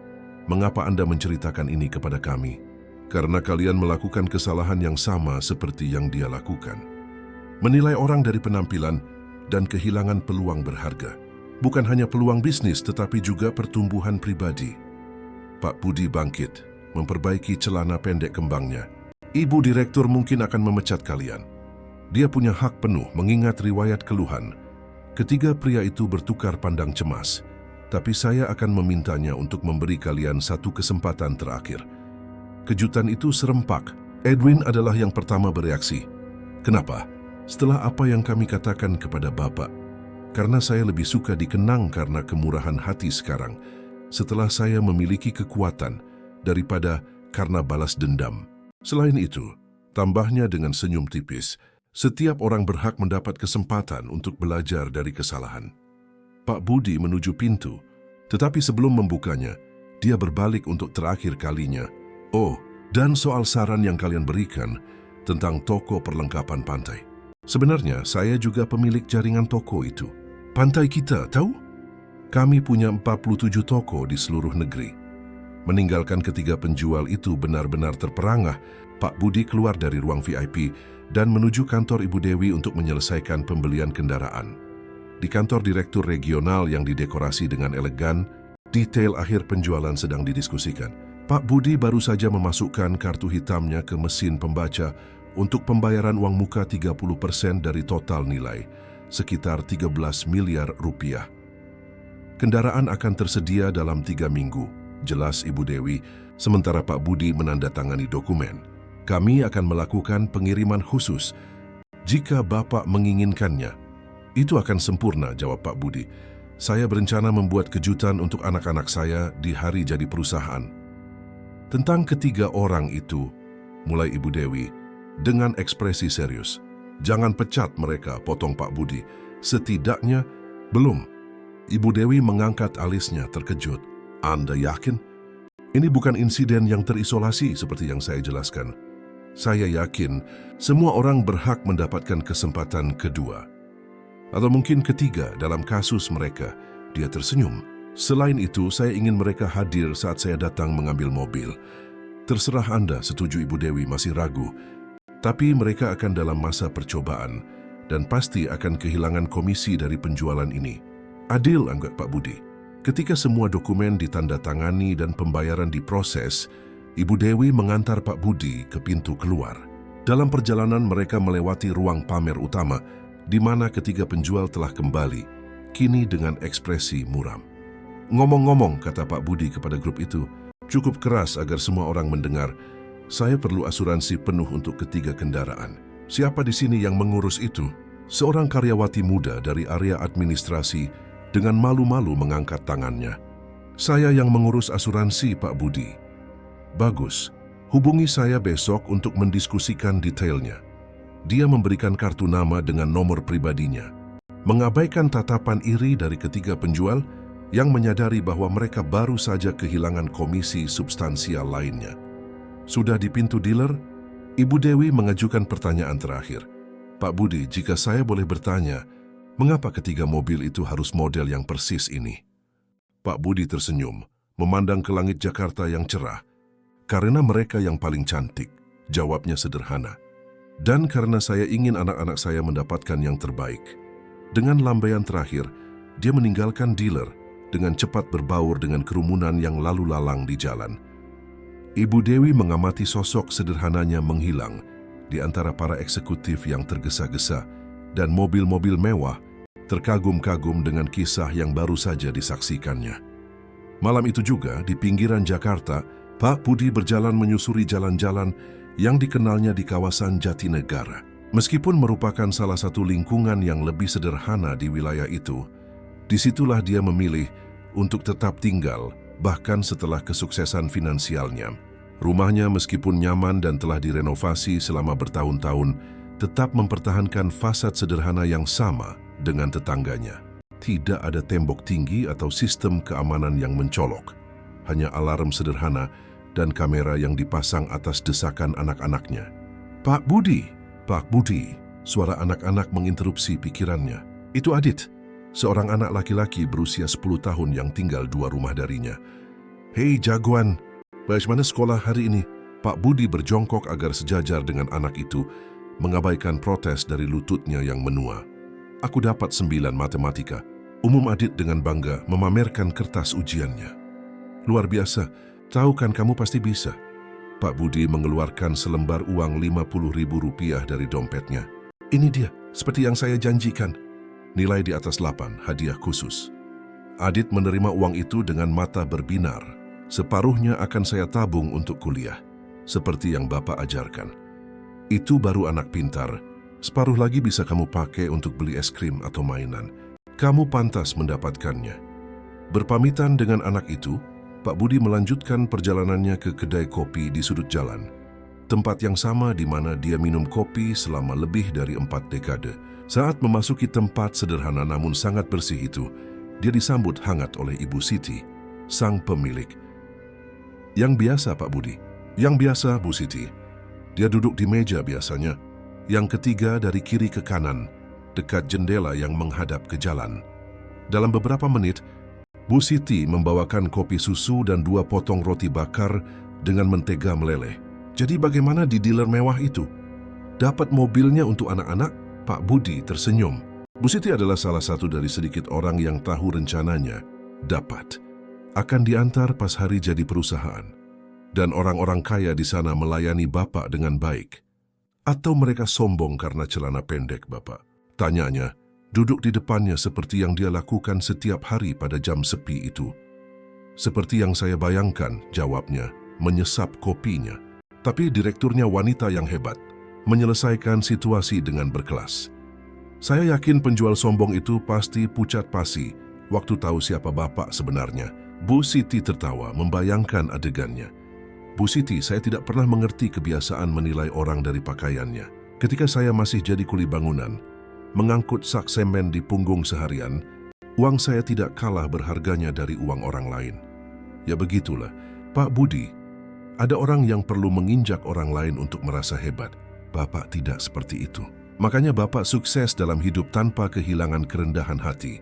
Mengapa Anda menceritakan ini kepada kami? karena kalian melakukan kesalahan yang sama seperti yang dia lakukan. Menilai orang dari penampilan dan kehilangan peluang berharga. Bukan hanya peluang bisnis, tetapi juga pertumbuhan pribadi. Pak Budi bangkit, memperbaiki celana pendek kembangnya. Ibu direktur mungkin akan memecat kalian. Dia punya hak penuh mengingat riwayat keluhan. Ketiga pria itu bertukar pandang cemas. Tapi saya akan memintanya untuk memberi kalian satu kesempatan terakhir. Kejutan itu serempak. Edwin adalah yang pertama bereaksi. Kenapa? Setelah apa yang kami katakan kepada Bapak. Karena saya lebih suka dikenang karena kemurahan hati sekarang, setelah saya memiliki kekuatan, daripada karena balas dendam. Selain itu, tambahnya dengan senyum tipis, setiap orang berhak mendapat kesempatan untuk belajar dari kesalahan. Pak Budi menuju pintu, tetapi sebelum membukanya, dia berbalik untuk terakhir kalinya. Oh, dan soal saran yang kalian berikan tentang toko perlengkapan pantai. Sebenarnya saya juga pemilik jaringan toko itu. Pantai kita, tahu? Kami punya 47 toko di seluruh negeri. Meninggalkan ketiga penjual itu benar-benar terperangah. Pak Budi keluar dari ruang VIP dan menuju kantor Ibu Dewi untuk menyelesaikan pembelian kendaraan. Di kantor direktur regional yang didekorasi dengan elegan, detail akhir penjualan sedang didiskusikan. Pak Budi baru saja memasukkan kartu hitamnya ke mesin pembaca untuk pembayaran uang muka 30% dari total nilai, sekitar 13 miliar rupiah. Kendaraan akan tersedia dalam 3 minggu, jelas Ibu Dewi, sementara Pak Budi menandatangani dokumen. Kami akan melakukan pengiriman khusus jika Bapak menginginkannya. Itu akan sempurna, jawab Pak Budi. Saya berencana membuat kejutan untuk anak-anak saya di hari jadi perusahaan. Tentang ketiga orang itu, mulai Ibu Dewi, dengan ekspresi serius. Jangan pecat mereka, potong Pak Budi. Setidaknya, belum. Ibu Dewi mengangkat alisnya terkejut. Anda yakin? Ini bukan insiden yang terisolasi seperti yang saya jelaskan. Saya yakin semua orang berhak mendapatkan kesempatan kedua. Atau mungkin ketiga dalam kasus mereka. Dia tersenyum. Selain itu, saya ingin mereka hadir saat saya datang mengambil mobil. Terserah Anda, setuju Ibu Dewi masih ragu. Tapi mereka akan dalam masa percobaan dan pasti akan kehilangan komisi dari penjualan ini. Adil, anggap Pak Budi. Ketika semua dokumen ditandatangani dan pembayaran diproses, Ibu Dewi mengantar Pak Budi ke pintu keluar. Dalam perjalanan mereka melewati ruang pamer utama, di mana ketiga penjual telah kembali, kini dengan ekspresi muram. Ngomong-ngomong, kata Pak Budi kepada grup itu, cukup keras agar semua orang mendengar, saya perlu asuransi penuh untuk ketiga kendaraan. Siapa di sini yang mengurus itu? Seorang karyawati muda dari area administrasi dengan malu-malu mengangkat tangannya. Saya yang mengurus asuransi, Pak Budi. Bagus, hubungi saya besok untuk mendiskusikan detailnya. Dia memberikan kartu nama dengan nomor pribadinya. Mengabaikan tatapan iri dari ketiga penjual yang menyadari bahwa mereka baru saja kehilangan komisi substansial lainnya. Sudah di pintu dealer, Ibu Dewi mengajukan pertanyaan terakhir. Pak Budi, jika saya boleh bertanya, mengapa ketiga mobil itu harus model yang persis ini? Pak Budi tersenyum, memandang ke langit Jakarta yang cerah. Karena mereka yang paling cantik, jawabnya sederhana. Dan karena saya ingin anak-anak saya mendapatkan yang terbaik. Dengan lambaian terakhir, dia meninggalkan dealer dengan cepat berbaur dengan kerumunan yang lalu lalang di jalan. Ibu Dewi mengamati sosok sederhananya menghilang di antara para eksekutif yang tergesa-gesa dan mobil-mobil mewah, terkagum-kagum dengan kisah yang baru saja disaksikannya. Malam itu juga, di pinggiran Jakarta, Pak Budi berjalan menyusuri jalan-jalan yang dikenalnya di kawasan Jatinegara. Meskipun merupakan salah satu lingkungan yang lebih sederhana di wilayah itu, disitulah dia memilih untuk tetap tinggal, bahkan setelah kesuksesan finansialnya. Rumahnya meskipun nyaman dan telah direnovasi selama bertahun-tahun, tetap mempertahankan fasad sederhana yang sama dengan tetangganya. Tidak ada tembok tinggi atau sistem keamanan yang mencolok. Hanya alarm sederhana dan kamera yang dipasang atas desakan anak-anaknya. Pak Budi, suara anak-anak menginterupsi pikirannya. Itu Adit, seorang anak laki-laki berusia 10 tahun yang tinggal 2 rumah darinya. Hei jagoan, bagaimana sekolah hari ini? Pak Budi berjongkok agar sejajar dengan anak itu, mengabaikan protes dari lututnya yang menua. Aku dapat 9 matematika. Umum Adit dengan bangga memamerkan kertas ujiannya. Luar biasa, tahu kan kamu pasti bisa. Pak Budi mengeluarkan selembar uang Rp50.000 dari dompetnya. Ini dia, seperti yang saya janjikan. Nilai di atas 8, hadiah khusus. Adit menerima uang itu dengan mata berbinar. Separuhnya akan saya tabung untuk kuliah, seperti yang Bapak ajarkan. Itu baru anak pintar. Separuh lagi bisa kamu pakai untuk beli es krim atau mainan. Kamu pantas mendapatkannya. Berpamitan dengan anak itu, Pak Budi melanjutkan perjalanannya ke kedai kopi di sudut jalan. Tempat yang sama di mana dia minum kopi selama lebih dari 4 dekade. Saat memasuki tempat sederhana namun sangat bersih itu, dia disambut hangat oleh Ibu Siti, sang pemilik. Yang biasa, Pak Budi. Yang biasa, Bu Siti. Dia duduk di meja biasanya. Yang ketiga dari kiri ke kanan, dekat jendela yang menghadap ke jalan. Dalam beberapa menit, Bu Siti membawakan kopi susu dan 2 potong roti bakar dengan mentega meleleh. Jadi bagaimana di dealer mewah itu? Dapat mobilnya untuk anak-anak? Pak Budi tersenyum. Bu Siti adalah salah satu dari sedikit orang yang tahu rencananya dapat. Akan diantar pas hari jadi perusahaan. Dan orang-orang kaya di sana melayani Bapak dengan baik. Atau mereka sombong karena celana pendek Bapak? Tanyanya, duduk di depannya seperti yang dia lakukan setiap hari pada jam sepi itu. Seperti yang saya bayangkan, jawabnya, menyesap kopinya. Tapi direkturnya wanita yang hebat, menyelesaikan situasi dengan berkelas. Saya yakin penjual sombong itu pasti pucat pasi waktu tahu siapa Bapak sebenarnya. Bu Siti tertawa membayangkan adegannya. Bu Siti, saya tidak pernah mengerti kebiasaan menilai orang dari pakaiannya. Ketika saya masih jadi kuli bangunan, mengangkut sak semen di punggung seharian, uang saya tidak kalah berharganya dari uang orang lain. Ya begitulah, Pak Budi. Ada orang yang perlu menginjak orang lain untuk merasa hebat. Bapak tidak seperti itu. Makanya Bapak sukses dalam hidup tanpa kehilangan kerendahan hati.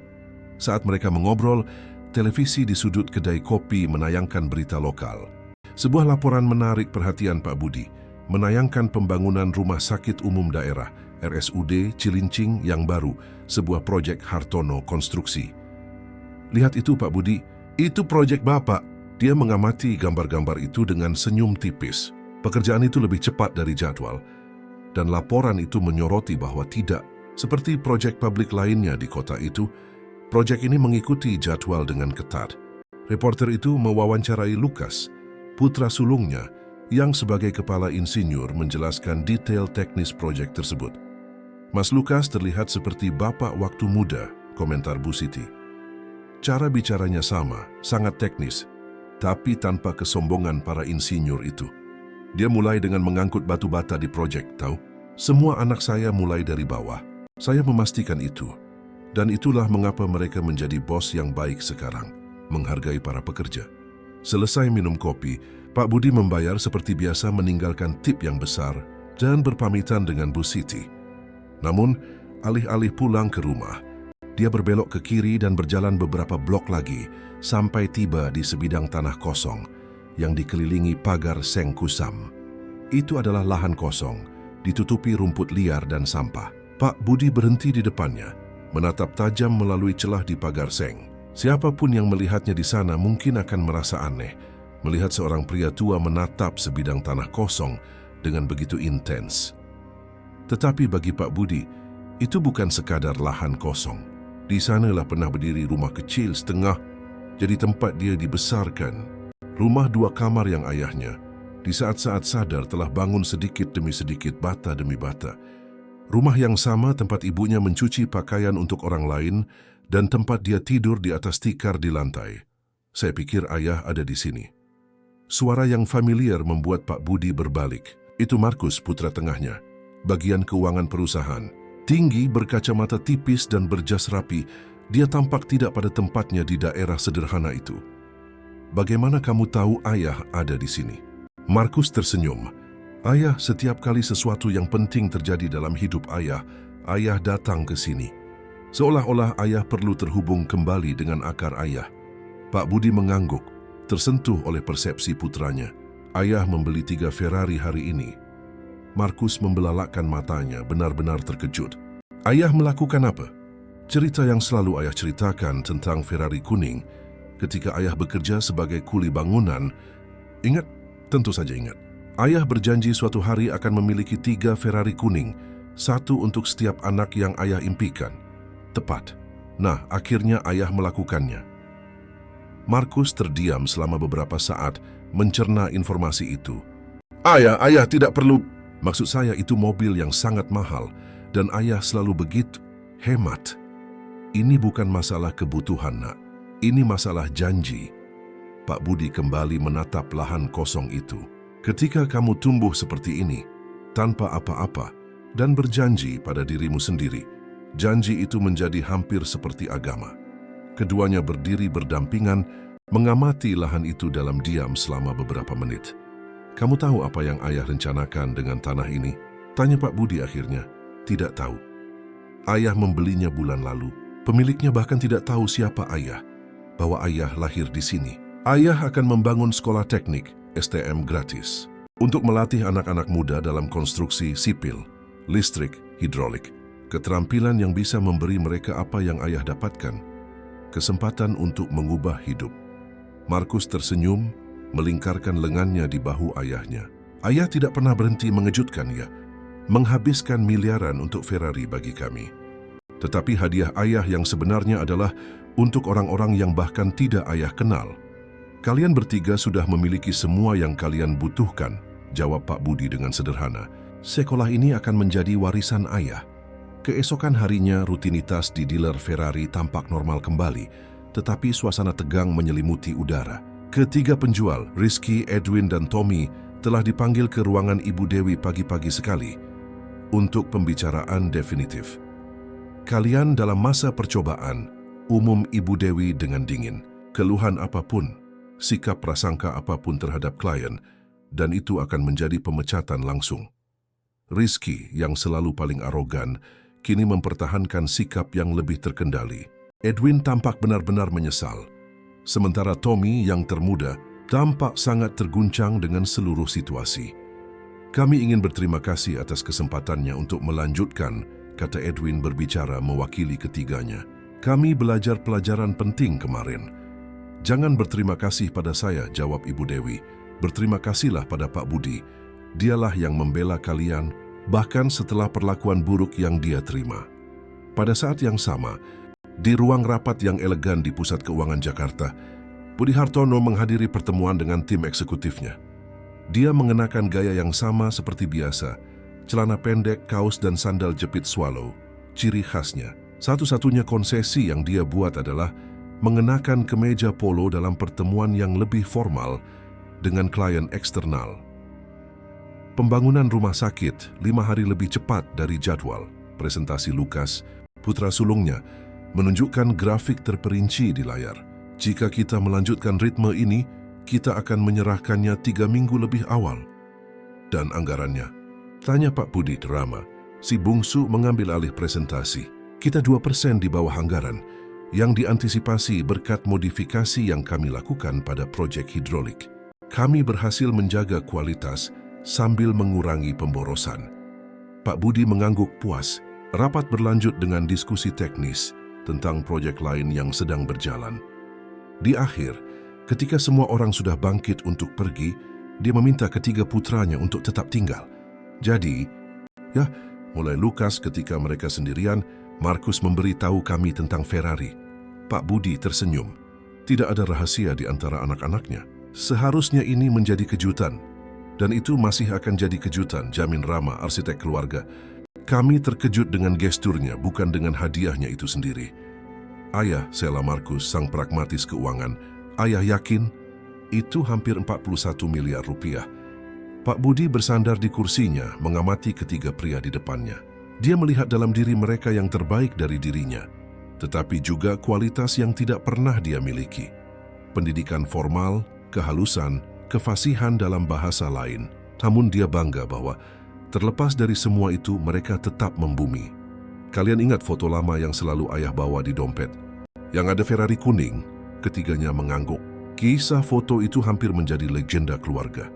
Saat mereka mengobrol, televisi di sudut kedai kopi menayangkan berita lokal. Sebuah laporan menarik perhatian Pak Budi, menayangkan pembangunan Rumah Sakit Umum Daerah, RSUD Cilincing yang baru, sebuah proyek Hartono Konstruksi. Lihat itu Pak Budi, itu proyek Bapak. Dia mengamati gambar-gambar itu dengan senyum tipis. Pekerjaan itu lebih cepat dari jadwal. Dan laporan itu menyoroti bahwa tidak, seperti proyek publik lainnya di kota itu, proyek ini mengikuti jadwal dengan ketat. Reporter itu mewawancarai Lukas, putra sulungnya, yang sebagai kepala insinyur menjelaskan detail teknis proyek tersebut. Mas Lukas terlihat seperti bapak waktu muda, komentar Bu Siti. Cara bicaranya sama, sangat teknis, tapi tanpa kesombongan para insinyur itu. Dia mulai dengan mengangkut batu bata di proyek, tahu? Semua anak saya mulai dari bawah. Saya memastikan itu. Dan itulah mengapa mereka menjadi bos yang baik sekarang, menghargai para pekerja. Selesai minum kopi, Pak Budi membayar seperti biasa meninggalkan tip yang besar dan berpamitan dengan Bu Siti. Namun, alih-alih pulang ke rumah, dia berbelok ke kiri dan berjalan beberapa blok lagi sampai tiba di sebidang tanah kosong yang dikelilingi pagar seng kusam. Itu adalah lahan kosong, ditutupi rumput liar dan sampah. Pak Budi berhenti di depannya, menatap tajam melalui celah di pagar seng. Siapapun yang melihatnya di sana mungkin akan merasa aneh, melihat seorang pria tua menatap sebidang tanah kosong dengan begitu intens. Tetapi bagi Pak Budi, itu bukan sekadar lahan kosong. Di sanalah pernah berdiri rumah kecil setengah, jadi tempat dia dibesarkan. Rumah 2 kamar yang ayahnya, di saat-saat sadar telah bangun sedikit demi sedikit, bata demi bata. Rumah yang sama tempat ibunya mencuci pakaian untuk orang lain dan tempat dia tidur di atas tikar di lantai. Saya pikir ayah ada di sini. Suara yang familiar membuat Pak Budi berbalik. Itu Markus, putra tengahnya, bagian keuangan perusahaan. Tinggi, berkacamata tipis dan berjas rapi, dia tampak tidak pada tempatnya di daerah sederhana itu. Bagaimana kamu tahu ayah ada di sini? Markus tersenyum. Ayah, setiap kali sesuatu yang penting terjadi dalam hidup ayah datang ke sini. Seolah-olah ayah perlu terhubung kembali dengan akar ayah. Pak Budi mengangguk, tersentuh oleh persepsi putranya. Ayah membeli 3 Ferrari hari ini. Markus membelalakkan matanya, benar-benar terkejut. Ayah melakukan apa? Cerita yang selalu ayah ceritakan tentang Ferrari kuning ketika ayah bekerja sebagai kuli bangunan. Ingat? Tentu saja ingat. Ayah berjanji suatu hari akan memiliki 3 Ferrari kuning, 1 untuk setiap anak yang ayah impikan. Tepat. Nah, akhirnya ayah melakukannya. Markus terdiam selama beberapa saat mencerna informasi itu. Ayah tidak perlu. Maksud saya itu mobil yang sangat mahal dan ayah selalu begitu hemat. Ini bukan masalah kebutuhan, Nak. Ini masalah janji. Pak Budi kembali menatap lahan kosong itu. Ketika kamu tumbuh seperti ini, tanpa apa-apa, dan berjanji pada dirimu sendiri, janji itu menjadi hampir seperti agama. Keduanya berdiri berdampingan, mengamati lahan itu dalam diam selama beberapa menit. Kamu tahu apa yang ayah rencanakan dengan tanah ini? Tanya Pak Budi akhirnya. Tidak tahu. Ayah membelinya bulan lalu. Pemiliknya bahkan tidak tahu siapa ayah, bahwa ayah lahir di sini. Ayah akan membangun sekolah teknik, STM gratis, untuk melatih anak-anak muda dalam konstruksi sipil, listrik, hidrolik. Keterampilan yang bisa memberi mereka apa yang ayah dapatkan, kesempatan untuk mengubah hidup. Markus tersenyum, melingkarkan lengannya di bahu ayahnya. Ayah tidak pernah berhenti mengejutkan ya, menghabiskan miliaran untuk Ferrari bagi kami. Tetapi hadiah ayah yang sebenarnya adalah untuk orang-orang yang bahkan tidak ayah kenal. Kalian bertiga sudah memiliki semua yang kalian butuhkan, jawab Pak Budi dengan sederhana. Sekolah ini akan menjadi warisan ayah. Keesokan harinya rutinitas di dealer Ferrari tampak normal kembali, tetapi suasana tegang menyelimuti udara. Ketiga penjual, Rizky, Edwin, dan Tommy, telah dipanggil ke ruangan Ibu Dewi pagi-pagi sekali untuk pembicaraan definitif. Kalian dalam masa percobaan, umum Ibu Dewi dengan dingin. Keluhan apapun, sikap prasangka apapun terhadap klien, dan itu akan menjadi pemecatan langsung. Rizky, yang selalu paling arogan, kini mempertahankan sikap yang lebih terkendali. Edwin tampak benar-benar menyesal. Sementara Tommy, yang termuda, tampak sangat terguncang dengan seluruh situasi. Kami ingin berterima kasih atas kesempatannya untuk melanjutkan, kata Edwin berbicara mewakili ketiganya. Kami belajar pelajaran penting kemarin. Jangan berterima kasih pada saya, jawab Ibu Dewi. Berterima kasihlah pada Pak Budi. Dialah yang membela kalian, bahkan setelah perlakuan buruk yang dia terima. Pada saat yang sama, di ruang rapat yang elegan di Pusat Keuangan Jakarta, Budi Hartono menghadiri pertemuan dengan tim eksekutifnya. Dia mengenakan gaya yang sama seperti biasa, celana pendek, kaos dan sandal jepit swallow, ciri khasnya. Satu-satunya konsesi yang dia buat adalah mengenakan kemeja polo dalam pertemuan yang lebih formal dengan klien eksternal. Pembangunan rumah sakit 5 hari lebih cepat dari jadwal. Presentasi Lukas, putra sulungnya, menunjukkan grafik terperinci di layar. Jika kita melanjutkan ritme ini, kita akan menyerahkannya 3 minggu lebih awal. Dan anggarannya? Tanya Pak Budi drama. Si bungsu mengambil alih presentasi. Kita 2% di bawah anggaran, yang diantisipasi berkat modifikasi yang kami lakukan pada proyek hidrolik. Kami berhasil menjaga kualitas sambil mengurangi pemborosan. Pak Budi mengangguk puas. Rapat berlanjut dengan diskusi teknis tentang proyek lain yang sedang berjalan. Di akhir, ketika semua orang sudah bangkit untuk pergi, dia meminta ketiga putranya untuk tetap tinggal. Jadi, mulai Lukas ketika mereka sendirian, Markus memberitahu kami tentang Ferrari. Pak Budi tersenyum. Tidak ada rahasia di antara anak-anaknya. Seharusnya ini menjadi kejutan. Dan itu masih akan jadi kejutan, jamin Rama, arsitek keluarga. Kami terkejut dengan gesturnya, bukan dengan hadiahnya itu sendiri. Ayah, sela Markus, sang pragmatis keuangan, ayah yakin itu hampir 41 miliar rupiah. Pak Budi bersandar di kursinya, mengamati ketiga pria di depannya. Dia melihat dalam diri mereka yang terbaik dari dirinya, tetapi juga kualitas yang tidak pernah dia miliki. Pendidikan formal, kehalusan, kefasihan dalam bahasa lain. Namun dia bangga bahwa terlepas dari semua itu mereka tetap membumi. Kalian ingat foto lama yang selalu ayah bawa di dompet? Yang ada Ferrari kuning? Ketiganya mengangguk. Kisah foto itu hampir menjadi legenda keluarga.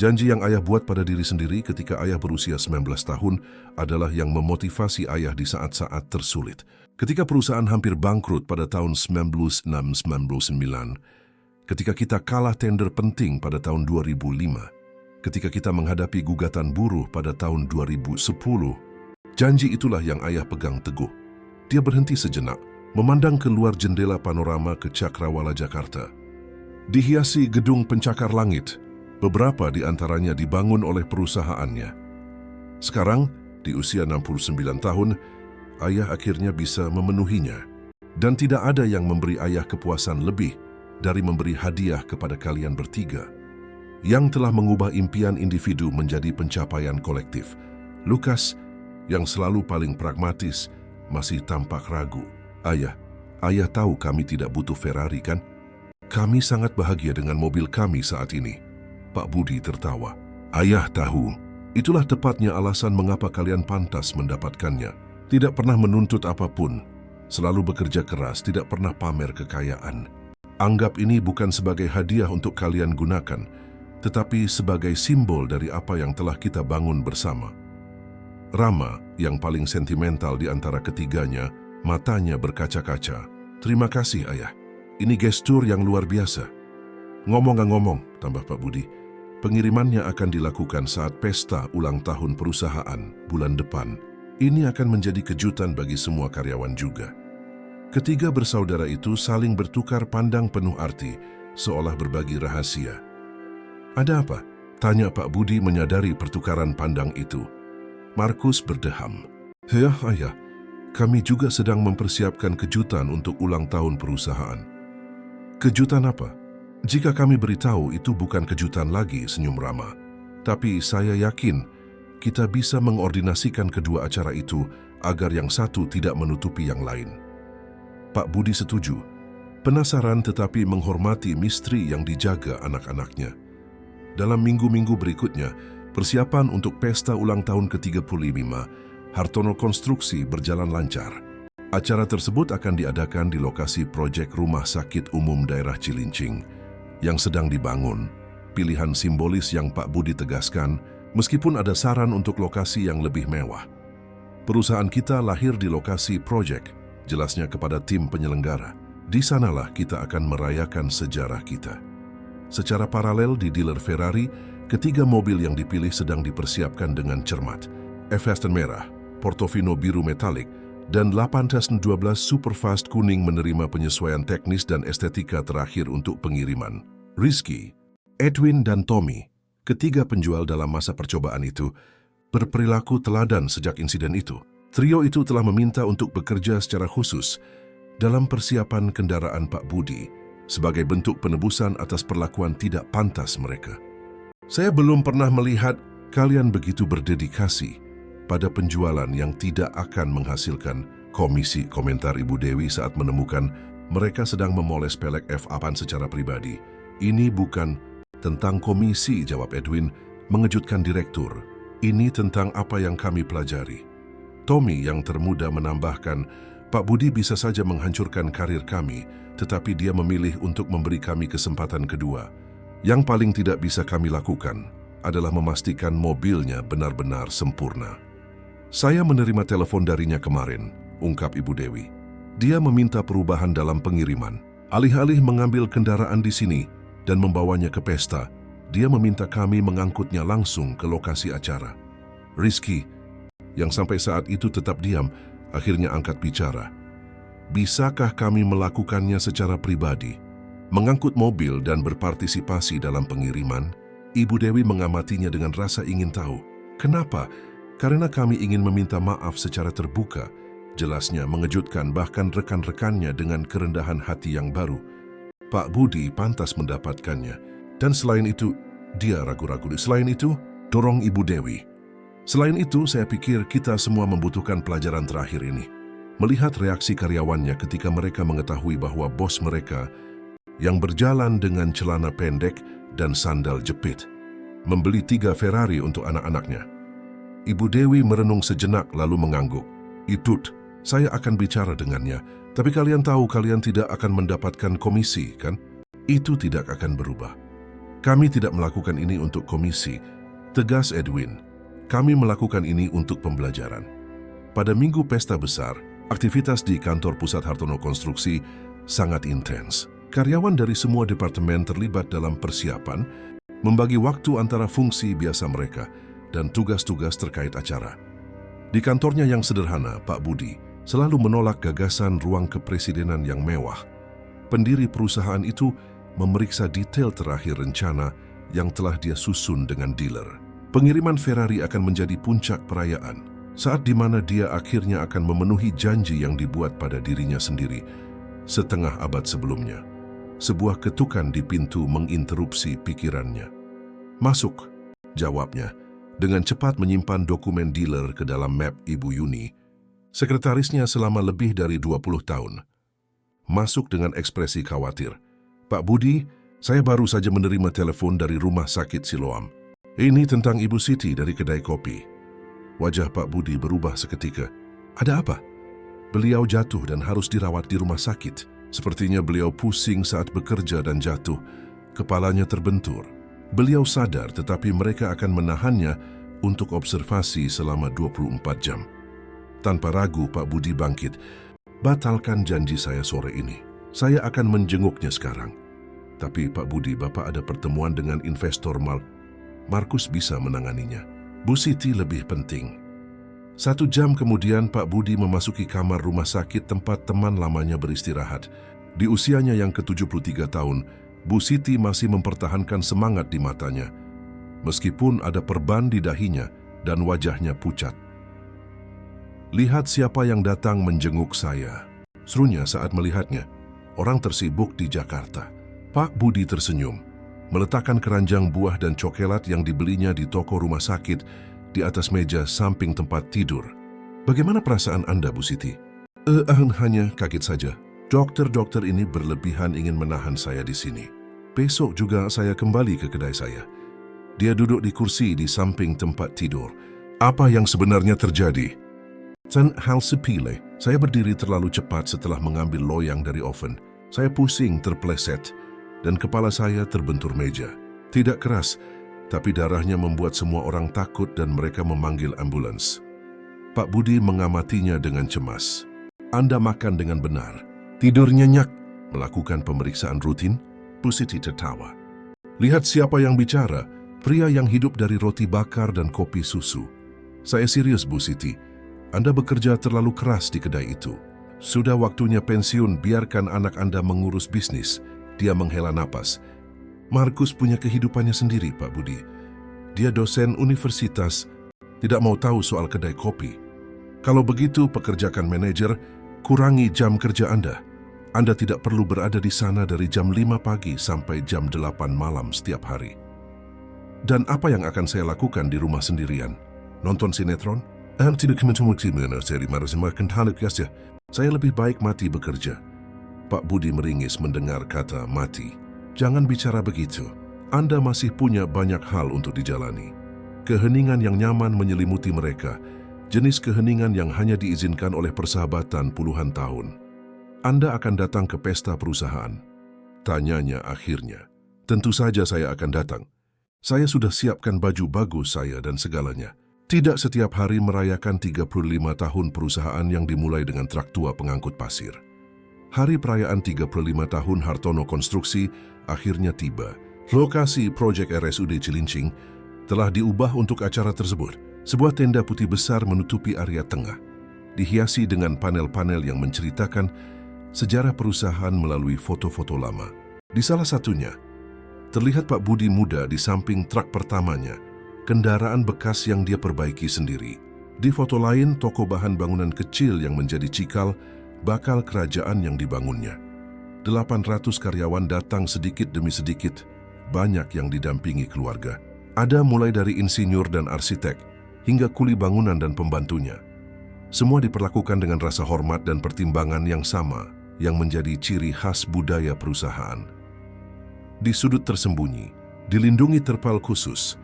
Janji yang ayah buat pada diri sendiri ketika ayah berusia 19 tahun adalah yang memotivasi ayah di saat-saat tersulit. Ketika perusahaan hampir bangkrut pada tahun 1996-99, ketika kita kalah tender penting pada tahun 2005, ketika kita menghadapi gugatan buruh pada tahun 2010, janji itulah yang ayah pegang teguh. Dia berhenti sejenak, memandang keluar jendela panorama ke Cakrawala, Jakarta. Dihiasi gedung pencakar langit, beberapa di antaranya dibangun oleh perusahaannya. Sekarang, di usia 69 tahun, ayah akhirnya bisa memenuhinya. Dan tidak ada yang memberi ayah kepuasan lebih dari memberi hadiah kepada kalian bertiga, yang telah mengubah impian individu menjadi pencapaian kolektif. Lukas, yang selalu paling pragmatis, masih tampak ragu. Ayah tahu kami tidak butuh Ferrari, kan? Kami sangat bahagia dengan mobil kami saat ini. Pak Budi tertawa. Ayah tahu, itulah tepatnya alasan mengapa kalian pantas mendapatkannya. Tidak pernah menuntut apapun, selalu bekerja keras, tidak pernah pamer kekayaan. Anggap ini bukan sebagai hadiah untuk kalian gunakan, tetapi sebagai simbol dari apa yang telah kita bangun bersama. Rama, yang paling sentimental di antara ketiganya, matanya berkaca-kaca. Terima kasih, ayah. Ini gestur yang luar biasa. Ngomong-ngomong, tambah Pak Budi, pengirimannya akan dilakukan saat pesta ulang tahun perusahaan bulan depan. Ini akan menjadi kejutan bagi semua karyawan juga. Ketiga bersaudara itu saling bertukar pandang penuh arti, seolah berbagi rahasia. Ada apa? Tanya Pak Budi menyadari pertukaran pandang itu. Markus berdeham. Ya, ayah, kami juga sedang mempersiapkan kejutan untuk ulang tahun perusahaan. Kejutan apa? Jika kami beritahu itu bukan kejutan lagi, senyum Rama. Tapi saya yakin kita bisa mengordinasikan kedua acara itu agar yang satu tidak menutupi yang lain. Pak Budi setuju. Penasaran tetapi menghormati misteri yang dijaga anak-anaknya. Dalam minggu-minggu berikutnya, persiapan untuk pesta ulang tahun ke-35 Hartono Konstruksi berjalan lancar. Acara tersebut akan diadakan di lokasi proyek Rumah Sakit Umum Daerah Cilincing yang sedang dibangun. Pilihan simbolis yang Pak Budi tegaskan, meskipun ada saran untuk lokasi yang lebih mewah. Perusahaan kita lahir di lokasi proyek, jelasnya kepada tim penyelenggara. Di sanalah kita akan merayakan sejarah kita. Secara paralel di dealer Ferrari, ketiga mobil yang dipilih sedang dipersiapkan dengan cermat. F-Hasten merah, Portofino biru metalik, dan 812 Superfast kuning menerima penyesuaian teknis dan estetika terakhir untuk pengiriman. Rizky, Edwin, dan Tommy, ketiga penjual dalam masa percobaan itu, berperilaku teladan sejak insiden itu. Trio itu telah meminta untuk bekerja secara khusus dalam persiapan kendaraan Pak Budi sebagai bentuk penebusan atas perlakuan tidak pantas mereka. Saya belum pernah melihat kalian begitu berdedikasi pada penjualan yang tidak akan menghasilkan komisi, komentar Ibu Dewi saat menemukan mereka sedang memoles pelek F8 secara pribadi. Ini bukan tentang komisi, jawab Edwin, mengejutkan direktur. Ini tentang apa yang kami pelajari. Tommy yang termuda menambahkan, Pak Budi bisa saja menghancurkan karir kami, tetapi dia memilih untuk memberi kami kesempatan kedua. Yang paling tidak bisa kami lakukan adalah memastikan mobilnya benar-benar sempurna. Saya menerima telepon darinya kemarin, ungkap Ibu Dewi. Dia meminta perubahan dalam pengiriman. Alih-alih mengambil kendaraan di sini dan membawanya ke pesta, dia meminta kami mengangkutnya langsung ke lokasi acara. Rizky, yang sampai saat itu tetap diam, akhirnya angkat bicara. Bisakah kami melakukannya secara pribadi? Mengangkut mobil dan berpartisipasi dalam pengiriman? Ibu Dewi mengamatinya dengan rasa ingin tahu. Kenapa? Karena kami ingin meminta maaf secara terbuka. Jelasnya mengejutkan bahkan rekan-rekannya dengan kerendahan hati yang baru. Pak Budi pantas mendapatkannya. Dan selain itu, dia ragu-ragu. Selain itu, dorong Ibu Dewi. Selain itu, saya pikir kita semua membutuhkan pelajaran terakhir ini. Melihat reaksi karyawannya ketika mereka mengetahui bahwa bos mereka yang berjalan dengan celana pendek dan sandal jepit membeli 3 Ferrari untuk anak-anaknya. Ibu Dewi merenung sejenak lalu mengangguk. Itut, saya akan bicara dengannya, tapi kalian tahu kalian tidak akan mendapatkan komisi, kan? Itu tidak akan berubah. Kami tidak melakukan ini untuk komisi, tegas Edwin. Kami melakukan ini untuk pembelajaran. Pada minggu pesta besar, aktivitas di kantor pusat Hartono Konstruksi sangat intens. Karyawan dari semua departemen terlibat dalam persiapan, membagi waktu antara fungsi biasa mereka dan tugas-tugas terkait acara. Di kantornya yang sederhana, Pak Budi selalu menolak gagasan ruang kepresidenan yang mewah. Pendiri perusahaan itu memeriksa detail terakhir rencana yang telah dia susun dengan dealer. Pengiriman Ferrari akan menjadi puncak perayaan, saat di mana dia akhirnya akan memenuhi janji yang dibuat pada dirinya sendiri setengah abad sebelumnya. Sebuah ketukan di pintu menginterupsi pikirannya. "Masuk," jawabnya, dengan cepat menyimpan dokumen dealer ke dalam map Ibu Yuni, sekretarisnya selama lebih dari 20 tahun. Masuk dengan ekspresi khawatir. "Pak Budi, saya baru saja menerima telepon dari rumah sakit Siloam. Ini tentang Ibu Siti dari kedai kopi." Wajah Pak Budi berubah seketika. "Ada apa?" "Beliau jatuh dan harus dirawat di rumah sakit. Sepertinya beliau pusing saat bekerja dan jatuh. Kepalanya terbentur. Beliau sadar tetapi mereka akan menahannya untuk observasi selama 24 jam. Tanpa ragu Pak Budi bangkit. "Batalkan janji saya sore ini. Saya akan menjenguknya sekarang." "Tapi Pak Budi, Bapak ada pertemuan dengan investor Markus bisa menanganinya. Bu Siti lebih penting." 1 jam kemudian Pak Budi memasuki kamar rumah sakit tempat teman lamanya beristirahat. Di usianya yang ke-73 tahun, Bu Siti masih mempertahankan semangat di matanya, meskipun ada perban di dahinya dan wajahnya pucat. "Lihat siapa yang datang menjenguk saya," serunya saat melihatnya. Orang tersibuk di Jakarta. Pak Budi tersenyum, meletakkan keranjang buah dan coklat yang dibelinya di toko rumah sakit di atas meja samping tempat tidur. "Bagaimana perasaan Anda, Bu Siti?" Hanya kaget saja. Dokter-dokter ini berlebihan ingin menahan saya di sini. Besok juga saya kembali ke kedai saya." Dia duduk di kursi di samping tempat tidur. "Apa yang sebenarnya terjadi?" "Hal sepele. Saya berdiri terlalu cepat setelah mengambil loyang dari oven. Saya pusing terpleset dan kepala saya terbentur meja. Tidak keras, tapi darahnya membuat semua orang takut dan mereka memanggil ambulans." Pak Budi mengamatinya dengan cemas. "Anda makan dengan benar, tidur nyenyak, melakukan pemeriksaan rutin?" Bu Siti tertawa. "Lihat siapa yang bicara, pria yang hidup dari roti bakar dan kopi susu." "Saya serius, Bu Siti. Anda bekerja terlalu keras di kedai itu. Sudah waktunya pensiun, biarkan anak Anda mengurus bisnis." Dia menghela napas. "Markus punya kehidupannya sendiri, Pak Budi. Dia dosen universitas, tidak mau tahu soal kedai kopi. Kalau begitu, pekerjakan manajer, kurangi jam kerja Anda. Anda tidak perlu berada di sana dari jam 5 pagi sampai jam 8 malam setiap hari." "Dan apa yang akan saya lakukan di rumah sendirian? Nonton sinetron?" Tidak saya lebih baik mati bekerja." Pak Budi meringis mendengar kata mati. "Jangan bicara begitu. Anda masih punya banyak hal untuk dijalani." Keheningan yang nyaman menyelimuti mereka, jenis keheningan yang hanya diizinkan oleh persahabatan puluhan tahun. "Anda akan datang ke pesta perusahaan?" tanyanya akhirnya. "Tentu saja saya akan datang. Saya sudah siapkan baju bagus saya dan segalanya. Tidak setiap hari merayakan 35 tahun perusahaan yang dimulai dengan truk tua pengangkut pasir." Hari perayaan 35 tahun Hartono Konstruksi akhirnya tiba. Lokasi proyek RSUD Cilincing telah diubah untuk acara tersebut. Sebuah tenda putih besar menutupi area tengah, dihiasi dengan panel-panel yang menceritakan sejarah perusahaan melalui foto-foto lama. Di salah satunya, terlihat Pak Budi muda di samping truk pertamanya, kendaraan bekas yang dia perbaiki sendiri. Di foto lain, toko bahan bangunan kecil yang menjadi cikal bakal kerajaan yang dibangunnya. 800 karyawan datang sedikit demi sedikit, banyak yang didampingi keluarga. Ada mulai dari insinyur dan arsitek, hingga kuli bangunan dan pembantunya. Semua diperlakukan dengan rasa hormat dan pertimbangan yang sama, yang menjadi ciri khas budaya perusahaan. Di sudut tersembunyi, dilindungi terpal khusus,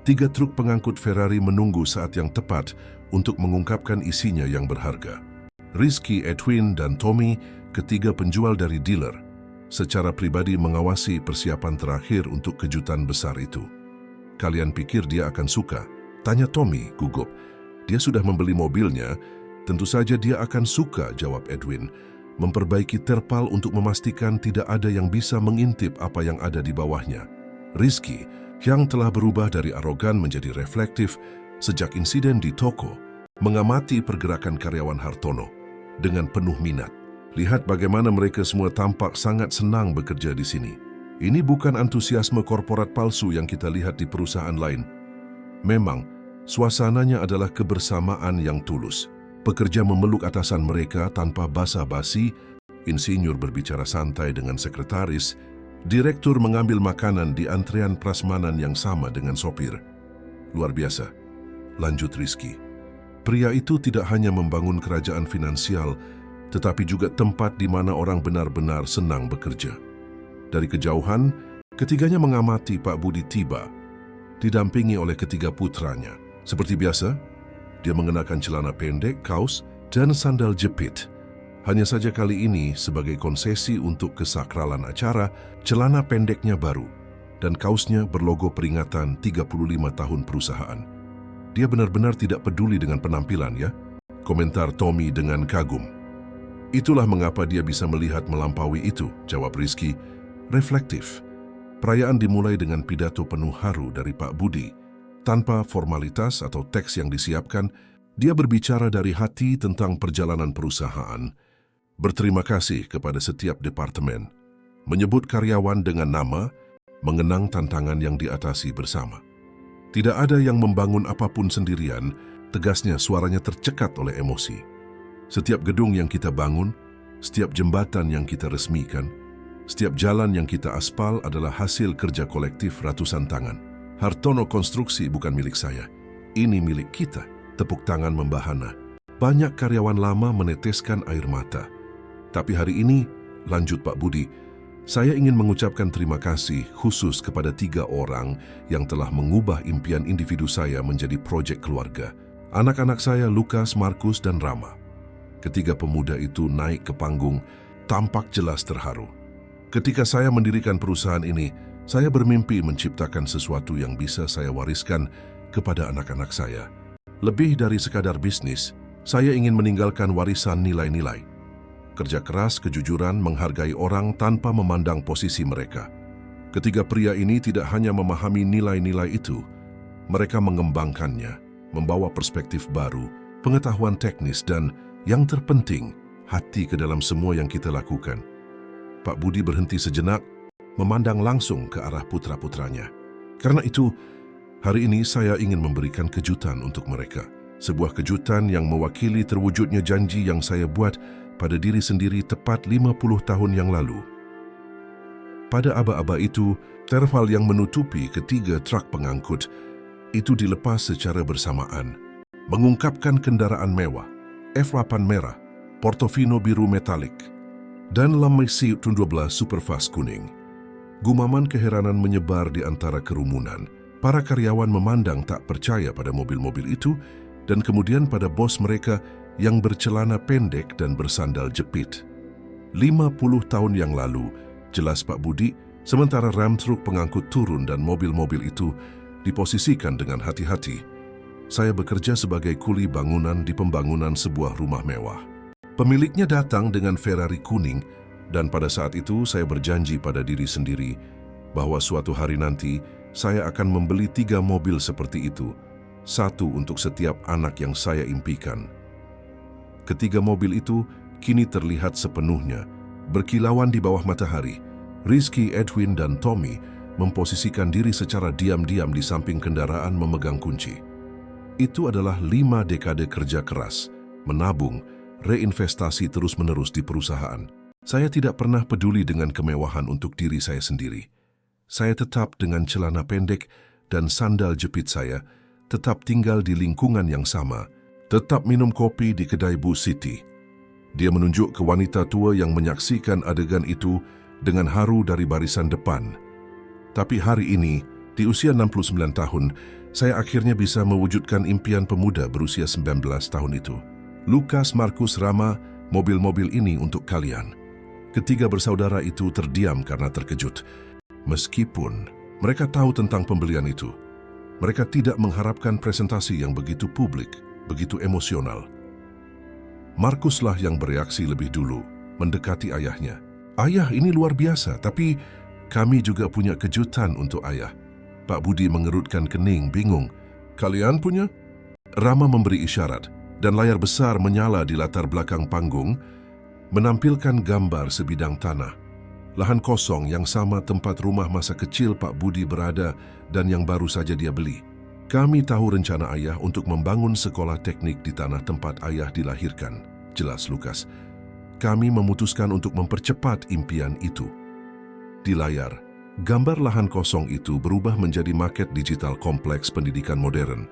3 truk pengangkut Ferrari menunggu saat yang tepat untuk mengungkapkan isinya yang berharga. Rizky, Edwin, dan Tommy, ketiga penjual dari dealer, secara pribadi mengawasi persiapan terakhir untuk kejutan besar itu. Kalian pikir dia akan suka? Tanya Tommy gugup. Dia sudah membeli mobilnya, tentu saja dia akan suka, jawab Edwin. Memperbaiki terpal untuk memastikan tidak ada yang bisa mengintip apa yang ada di bawahnya. Rizky, yang telah berubah dari arogan menjadi reflektif sejak insiden di toko, mengamati pergerakan karyawan Hartono dengan penuh minat. Lihat bagaimana mereka semua tampak sangat senang bekerja di sini. Ini bukan antusiasme korporat palsu yang kita lihat di perusahaan lain. Memang, suasananya adalah kebersamaan yang tulus. Pekerja memeluk atasan mereka tanpa basa-basi, insinyur berbicara santai dengan sekretaris, direktur mengambil makanan di antrean prasmanan yang sama dengan sopir. Luar biasa, lanjut Rizky. Pria itu tidak hanya membangun kerajaan finansial, tetapi juga tempat di mana orang benar-benar senang bekerja. Dari kejauhan, ketiganya mengamati Pak Budi tiba, didampingi oleh ketiga putranya. Seperti biasa, dia mengenakan celana pendek, kaos, dan sandal jepit. Hanya saja kali ini, sebagai konsesi untuk kesakralan acara, celana pendeknya baru, dan kaosnya berlogo peringatan 35 tahun perusahaan. Dia benar-benar tidak peduli dengan penampilan, ya? Komentar Tommy dengan kagum. Itulah mengapa dia bisa melihat melampaui itu, jawab Rizky, reflektif. Perayaan dimulai dengan pidato penuh haru dari Pak Budi. Tanpa formalitas atau teks yang disiapkan, dia berbicara dari hati tentang perjalanan perusahaan, berterima kasih kepada setiap departemen, menyebut karyawan dengan nama, mengenang tantangan yang diatasi bersama. Tidak ada yang membangun apapun sendirian, tegasnya suaranya tercekat oleh emosi. Setiap gedung yang kita bangun, setiap jembatan yang kita resmikan, setiap jalan yang kita aspal adalah hasil kerja kolektif ratusan tangan. Hartono Konstruksi bukan milik saya, ini milik kita. Tepuk tangan membahana. Banyak karyawan lama meneteskan air mata. Tapi hari ini, lanjut Pak Budi, saya ingin mengucapkan terima kasih khusus kepada 3 orang yang telah mengubah impian individu saya menjadi proyek keluarga. Anak-anak saya Lukas, Markus, dan Rama. Ketiga pemuda itu naik ke panggung, tampak jelas terharu. Ketika saya mendirikan perusahaan ini, saya bermimpi menciptakan sesuatu yang bisa saya wariskan kepada anak-anak saya. Lebih dari sekadar bisnis, saya ingin meninggalkan warisan nilai-nilai. Kerja keras, kejujuran, menghargai orang tanpa memandang posisi mereka. Ketiga pria ini tidak hanya memahami nilai-nilai itu, mereka mengembangkannya, membawa perspektif baru, pengetahuan teknis, dan yang terpenting, hati ke dalam semua yang kita lakukan. Pak Budi berhenti sejenak, memandang langsung ke arah putra-putranya. Karena itu, hari ini saya ingin memberikan kejutan untuk mereka. Sebuah kejutan yang mewakili terwujudnya janji yang saya buat pada diri sendiri tepat 50 tahun yang lalu. Pada aba-aba itu, terpal yang menutupi ketiga truk pengangkut itu dilepas secara bersamaan, mengungkapkan kendaraan mewah, F8 merah, Portofino biru metalik, dan Lamborghini 12 Superfast kuning. Gumaman keheranan menyebar di antara kerumunan. Para karyawan memandang tak percaya pada mobil-mobil itu dan kemudian pada bos mereka yang bercelana pendek dan bersandal jepit. 50 tahun yang lalu, jelas Pak Budi, sementara ram truk pengangkut turun dan mobil-mobil itu diposisikan dengan hati-hati. Saya bekerja sebagai kuli bangunan di pembangunan sebuah rumah mewah. Pemiliknya datang dengan Ferrari kuning dan pada saat itu saya berjanji pada diri sendiri bahwa suatu hari nanti saya akan membeli 3 mobil seperti itu, 1 untuk setiap anak yang saya impikan. Ketiga mobil itu kini terlihat sepenuhnya, berkilauan di bawah matahari. Rizky, Edwin, dan Tommy memposisikan diri secara diam-diam di samping kendaraan memegang kunci. Itu adalah 5 dekade kerja keras, menabung, reinvestasi terus-menerus di perusahaan. Saya tidak pernah peduli dengan kemewahan untuk diri saya sendiri. Saya tetap dengan celana pendek dan sandal jepit saya, tetap tinggal di lingkungan yang sama, tetap minum kopi di kedai Bu Siti. Dia menunjuk ke wanita tua yang menyaksikan adegan itu dengan haru dari barisan depan. Tapi hari ini, di usia 69 tahun, saya akhirnya bisa mewujudkan impian pemuda berusia 19 tahun itu. Lukas, Markus, Rama, mobil-mobil ini untuk kalian. Ketiga bersaudara itu terdiam karena terkejut. Meskipun mereka tahu tentang pembelian itu, mereka tidak mengharapkan presentasi yang begitu publik, begitu emosional. Markuslah yang bereaksi lebih dulu, mendekati ayahnya. "Ayah, ini luar biasa, tapi kami juga punya kejutan untuk ayah." Pak Budi mengerutkan kening, bingung. "Kalian punya?" Rama memberi isyarat, dan layar besar menyala di latar belakang panggung, menampilkan gambar sebidang tanah. Lahan kosong yang sama tempat rumah masa kecil Pak Budi berada dan yang baru saja dia beli. "Kami tahu rencana ayah untuk membangun sekolah teknik di tanah tempat ayah dilahirkan," jelas Lukas. "Kami memutuskan untuk mempercepat impian itu." Di layar, gambar lahan kosong itu berubah menjadi maket digital kompleks pendidikan modern.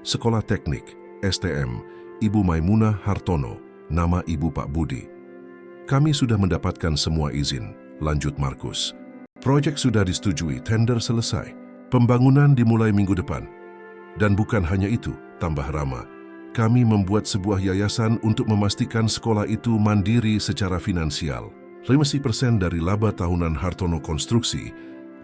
Sekolah Teknik, STM, Ibu Maimunah Hartono, nama ibu Pak Budi. "Kami sudah mendapatkan semua izin," lanjut Markus. "Proyek sudah disetujui, tender selesai. Pembangunan dimulai minggu depan. Dan bukan hanya itu," tambah Rama. "Kami membuat sebuah yayasan untuk memastikan sekolah itu mandiri secara finansial. 50% dari laba tahunan Hartono Konstruksi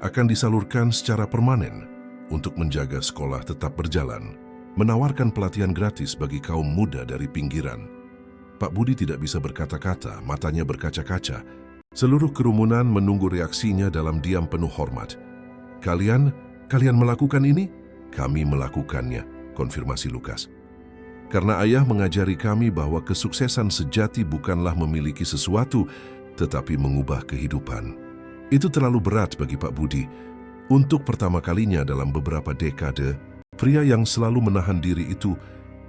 akan disalurkan secara permanen untuk menjaga sekolah tetap berjalan, menawarkan pelatihan gratis bagi kaum muda dari pinggiran." Pak Budi tidak bisa berkata-kata, matanya berkaca-kaca. Seluruh kerumunan menunggu reaksinya dalam diam penuh hormat. Kalian melakukan ini?" "Kami melakukannya," konfirmasi Lukas. "Karena ayah mengajari kami bahwa kesuksesan sejati bukanlah memiliki sesuatu, tetapi mengubah kehidupan." Itu terlalu berat bagi Pak Budi. Untuk pertama kalinya dalam beberapa dekade, pria yang selalu menahan diri itu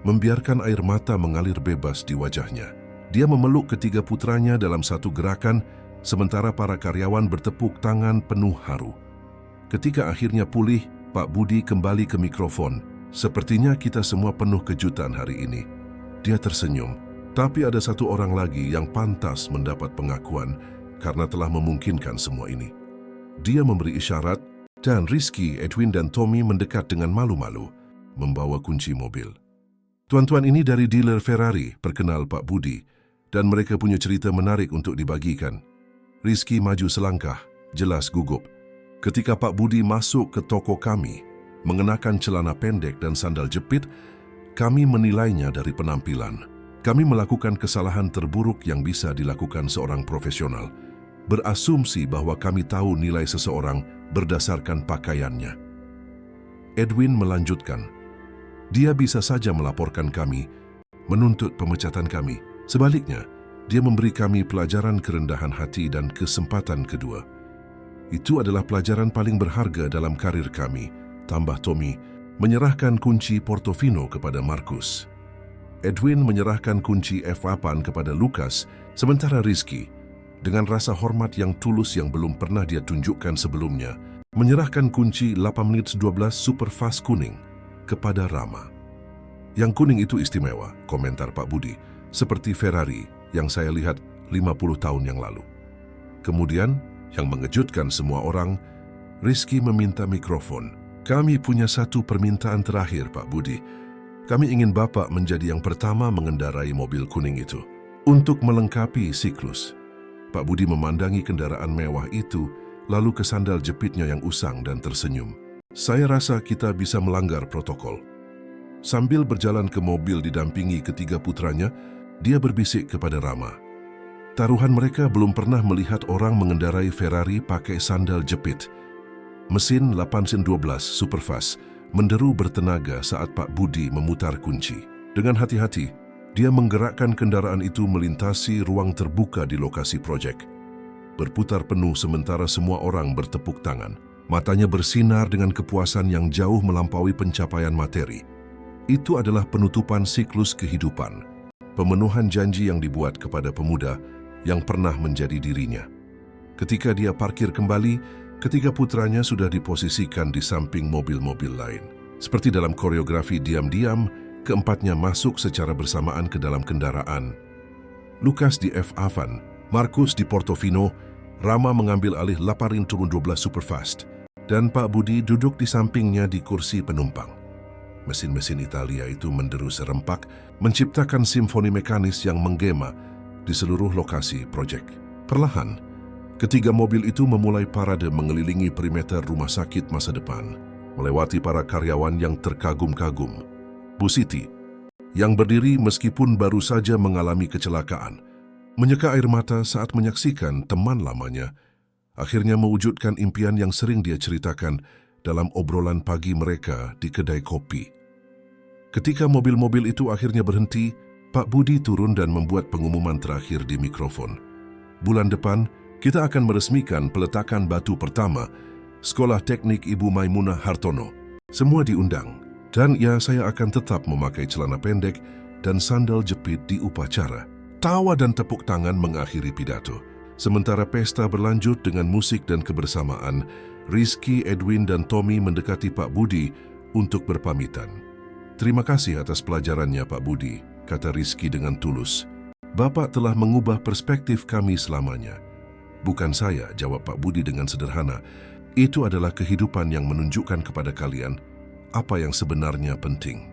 membiarkan air mata mengalir bebas di wajahnya. Dia memeluk ketiga putranya dalam satu gerakan, sementara para karyawan bertepuk tangan penuh haru. Ketika akhirnya pulih, Pak Budi kembali ke mikrofon. "Sepertinya kita semua penuh kejutan hari ini." Dia tersenyum. "Tapi ada satu orang lagi yang pantas mendapat pengakuan karena telah memungkinkan semua ini." Dia memberi isyarat, dan Rizky, Edwin, dan Tommy mendekat dengan malu-malu, membawa kunci mobil. "Tuan-tuan ini dari dealer Ferrari," perkenal Pak Budi, "dan mereka punya cerita menarik untuk dibagikan." Rizky maju selangkah, jelas gugup. Ketika Pak Budi masuk ke toko kami, mengenakan celana pendek dan sandal jepit, kami menilainya dari penampilan. Kami melakukan kesalahan terburuk yang bisa dilakukan seorang profesional, berasumsi bahwa kami tahu nilai seseorang berdasarkan pakaiannya. Edwin melanjutkan, "Dia bisa saja melaporkan kami, menuntut pemecatan kami. Sebaliknya, dia memberi kami pelajaran kerendahan hati dan kesempatan kedua. Itu adalah pelajaran paling berharga dalam karir kami," tambah Tommy, menyerahkan kunci Portofino kepada Markus. Edwin menyerahkan kunci F8 kepada Lukas, sementara Rizky, dengan rasa hormat yang tulus yang belum pernah dia tunjukkan sebelumnya, menyerahkan kunci 8 menit 12 Superfast kuning kepada Rama. "Yang kuning itu istimewa," komentar Pak Budi, "seperti Ferrari yang saya lihat 50 tahun yang lalu." Kemudian, yang mengejutkan semua orang, Rizky meminta mikrofon. "Kami punya satu permintaan terakhir, Pak Budi. Kami ingin Bapak menjadi yang pertama mengendarai mobil kuning itu, untuk melengkapi siklus." Pak Budi memandangi kendaraan mewah itu, lalu ke sandal jepitnya yang usang dan tersenyum. "Saya rasa kita bisa melanggar protokol." Sambil berjalan ke mobil didampingi ketiga putranya, dia berbisik kepada Rama. Taruhan mereka belum pernah melihat orang mengendarai Ferrari pakai sandal jepit. Mesin 812 Superfast menderu bertenaga saat Pak Budi memutar kunci. Dengan hati-hati, dia menggerakkan kendaraan itu melintasi ruang terbuka di lokasi proyek. Berputar penuh sementara semua orang bertepuk tangan. Matanya bersinar dengan kepuasan yang jauh melampaui pencapaian materi. Itu adalah penutupan siklus kehidupan, pemenuhan janji yang dibuat kepada pemuda yang pernah menjadi dirinya. Ketika dia parkir kembali, ketiga putranya sudah diposisikan di samping mobil-mobil lain. Seperti dalam koreografi diam-diam, keempatnya masuk secara bersamaan ke dalam kendaraan. Lukas di F8, Markus di Portofino, Rama mengambil alih 812 Superfast, dan Pak Budi duduk di sampingnya di kursi penumpang. Mesin-mesin Italia itu menderu serempak, menciptakan simfoni mekanis yang menggema di seluruh lokasi proyek. Perlahan, ketiga mobil itu memulai parade mengelilingi perimeter rumah sakit masa depan, melewati para karyawan yang terkagum-kagum. Bu Siti, yang berdiri meskipun baru saja mengalami kecelakaan, menyeka air mata saat menyaksikan teman lamanya akhirnya mewujudkan impian yang sering dia ceritakan dalam obrolan pagi mereka di kedai kopi. Ketika mobil-mobil itu akhirnya berhenti, Pak Budi turun dan membuat pengumuman terakhir di mikrofon. Bulan depan, kita akan meresmikan peletakan batu pertama Sekolah Teknik Ibu Maimunah Hartono. Semua diundang, dan ya saya akan tetap memakai celana pendek dan sandal jepit di upacara. Tawa dan tepuk tangan mengakhiri pidato. Sementara pesta berlanjut dengan musik dan kebersamaan, Rizky, Edwin, dan Tommy mendekati Pak Budi untuk berpamitan. "Terima kasih atas pelajarannya, Pak Budi," kata Rizky dengan tulus. "Bapak telah mengubah perspektif kami selamanya." "Bukan saya," jawab Pak Budi dengan sederhana. "Itu adalah kehidupan yang menunjukkan kepada kalian apa yang sebenarnya penting."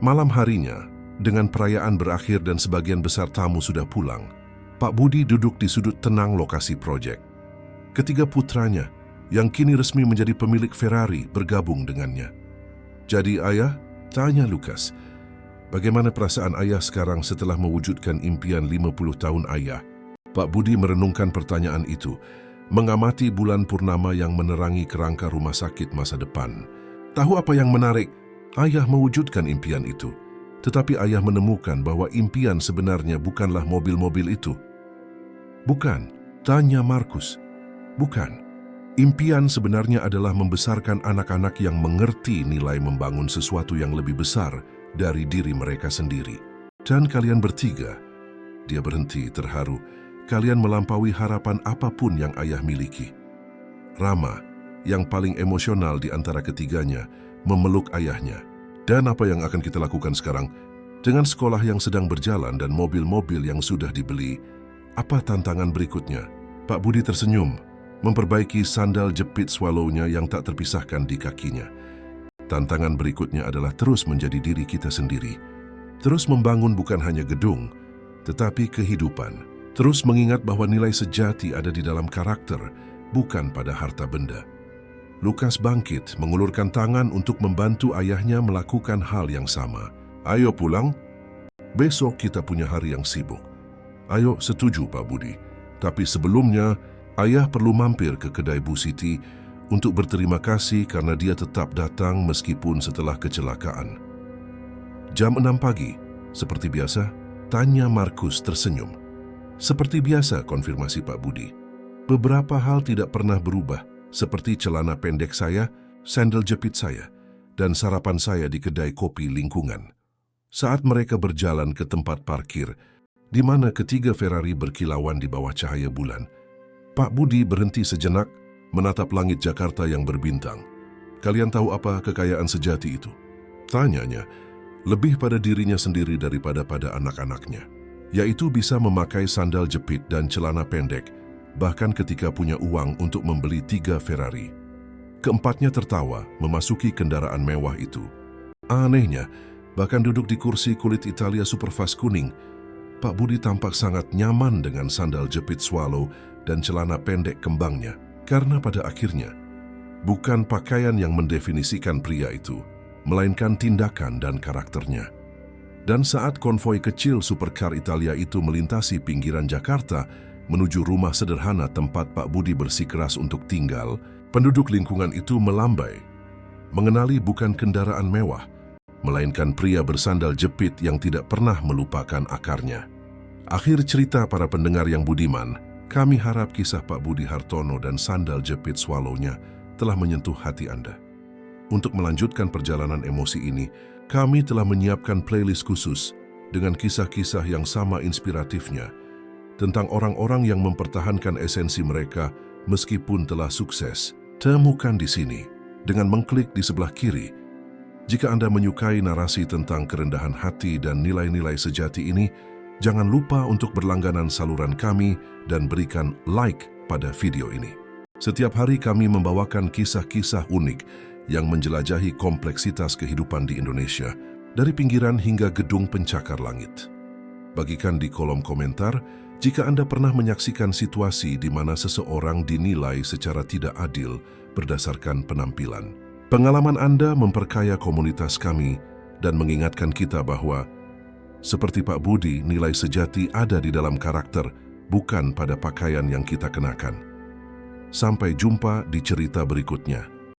Malam harinya, dengan perayaan berakhir dan sebagian besar tamu sudah pulang, Pak Budi duduk di sudut tenang lokasi proyek. Ketiga putranya, yang kini resmi menjadi pemilik Ferrari, bergabung dengannya. "Jadi ayah?" tanya Lukas. "Bagaimana perasaan ayah sekarang setelah mewujudkan impian 50 tahun ayah?" Pak Budi merenungkan pertanyaan itu, mengamati bulan purnama yang menerangi kerangka rumah sakit masa depan. Tahu apa yang menarik? Ayah mewujudkan impian itu, tetapi ayah menemukan bahwa impian sebenarnya bukanlah mobil-mobil itu. "Bukan?" tanya Markus. "Bukan. Impian sebenarnya adalah membesarkan anak-anak yang mengerti nilai membangun sesuatu yang lebih besar dari diri mereka sendiri. Dan kalian bertiga," dia berhenti terharu, "kalian melampaui harapan apapun yang ayah miliki." Rama, yang paling emosional di antara ketiganya, memeluk ayahnya. "Dan apa yang akan kita lakukan sekarang? Dengan sekolah yang sedang berjalan dan mobil-mobil yang sudah dibeli, apa tantangan berikutnya?" Pak Budi tersenyum, memperbaiki sandal jepit swallow-nya yang tak terpisahkan di kakinya. "Tantangan berikutnya adalah terus menjadi diri kita sendiri. Terus membangun bukan hanya gedung, tetapi kehidupan. Terus mengingat bahwa nilai sejati ada di dalam karakter, bukan pada harta benda." Lukas bangkit, mengulurkan tangan untuk membantu ayahnya melakukan hal yang sama. "Ayo pulang. Besok kita punya hari yang sibuk." "Ayo," setuju Pak Budi. "Tapi sebelumnya, ayah perlu mampir ke kedai Bu Siti untuk berterima kasih karena dia tetap datang meskipun setelah kecelakaan." "Jam 6 pagi, seperti biasa?" tanya Markus tersenyum. "Seperti biasa," konfirmasi Pak Budi. "Beberapa hal tidak pernah berubah, seperti celana pendek saya, sandal jepit saya, dan sarapan saya di kedai kopi lingkungan." Saat mereka berjalan ke tempat parkir, di mana ketiga Ferrari berkilauan di bawah cahaya bulan, Pak Budi berhenti sejenak, menatap langit Jakarta yang berbintang. "Kalian tahu apa kekayaan sejati itu?" tanyanya, lebih pada dirinya sendiri daripada pada anak-anaknya, yaitu bisa memakai sandal jepit dan celana pendek, bahkan ketika punya uang untuk membeli 3 Ferrari. Keempatnya tertawa memasuki kendaraan mewah itu. Anehnya, bahkan duduk di kursi kulit Italia Superfast kuning, Pak Budi tampak sangat nyaman dengan sandal jepit swallow dan celana pendek kembangnya, karena pada akhirnya, bukan pakaian yang mendefinisikan pria itu, melainkan tindakan dan karakternya. Dan saat konvoi kecil supercar Italia itu melintasi pinggiran Jakarta menuju rumah sederhana tempat Pak Budi bersikeras untuk tinggal, penduduk lingkungan itu melambai, mengenali bukan kendaraan mewah, melainkan pria bersandal jepit yang tidak pernah melupakan akarnya. Akhir cerita para pendengar yang budiman, kami harap kisah Pak Budi Hartono dan sandal jepit swallow-nya telah menyentuh hati Anda. Untuk melanjutkan perjalanan emosi ini, kami telah menyiapkan playlist khusus dengan kisah-kisah yang sama inspiratifnya tentang orang-orang yang mempertahankan esensi mereka meskipun telah sukses. Temukan di sini dengan mengklik di sebelah kiri. Jika Anda menyukai narasi tentang kerendahan hati dan nilai-nilai sejati ini, jangan lupa untuk berlangganan saluran kami dan berikan like pada video ini. Setiap hari kami membawakan kisah-kisah unik yang menjelajahi kompleksitas kehidupan di Indonesia, dari pinggiran hingga gedung pencakar langit. Bagikan di kolom komentar Jika Anda pernah menyaksikan situasi di mana seseorang dinilai secara tidak adil berdasarkan penampilan, pengalaman Anda memperkaya komunitas kami dan mengingatkan kita bahwa, seperti Pak Budi, nilai sejati ada di dalam karakter, bukan pada pakaian yang kita kenakan. Sampai jumpa di cerita berikutnya.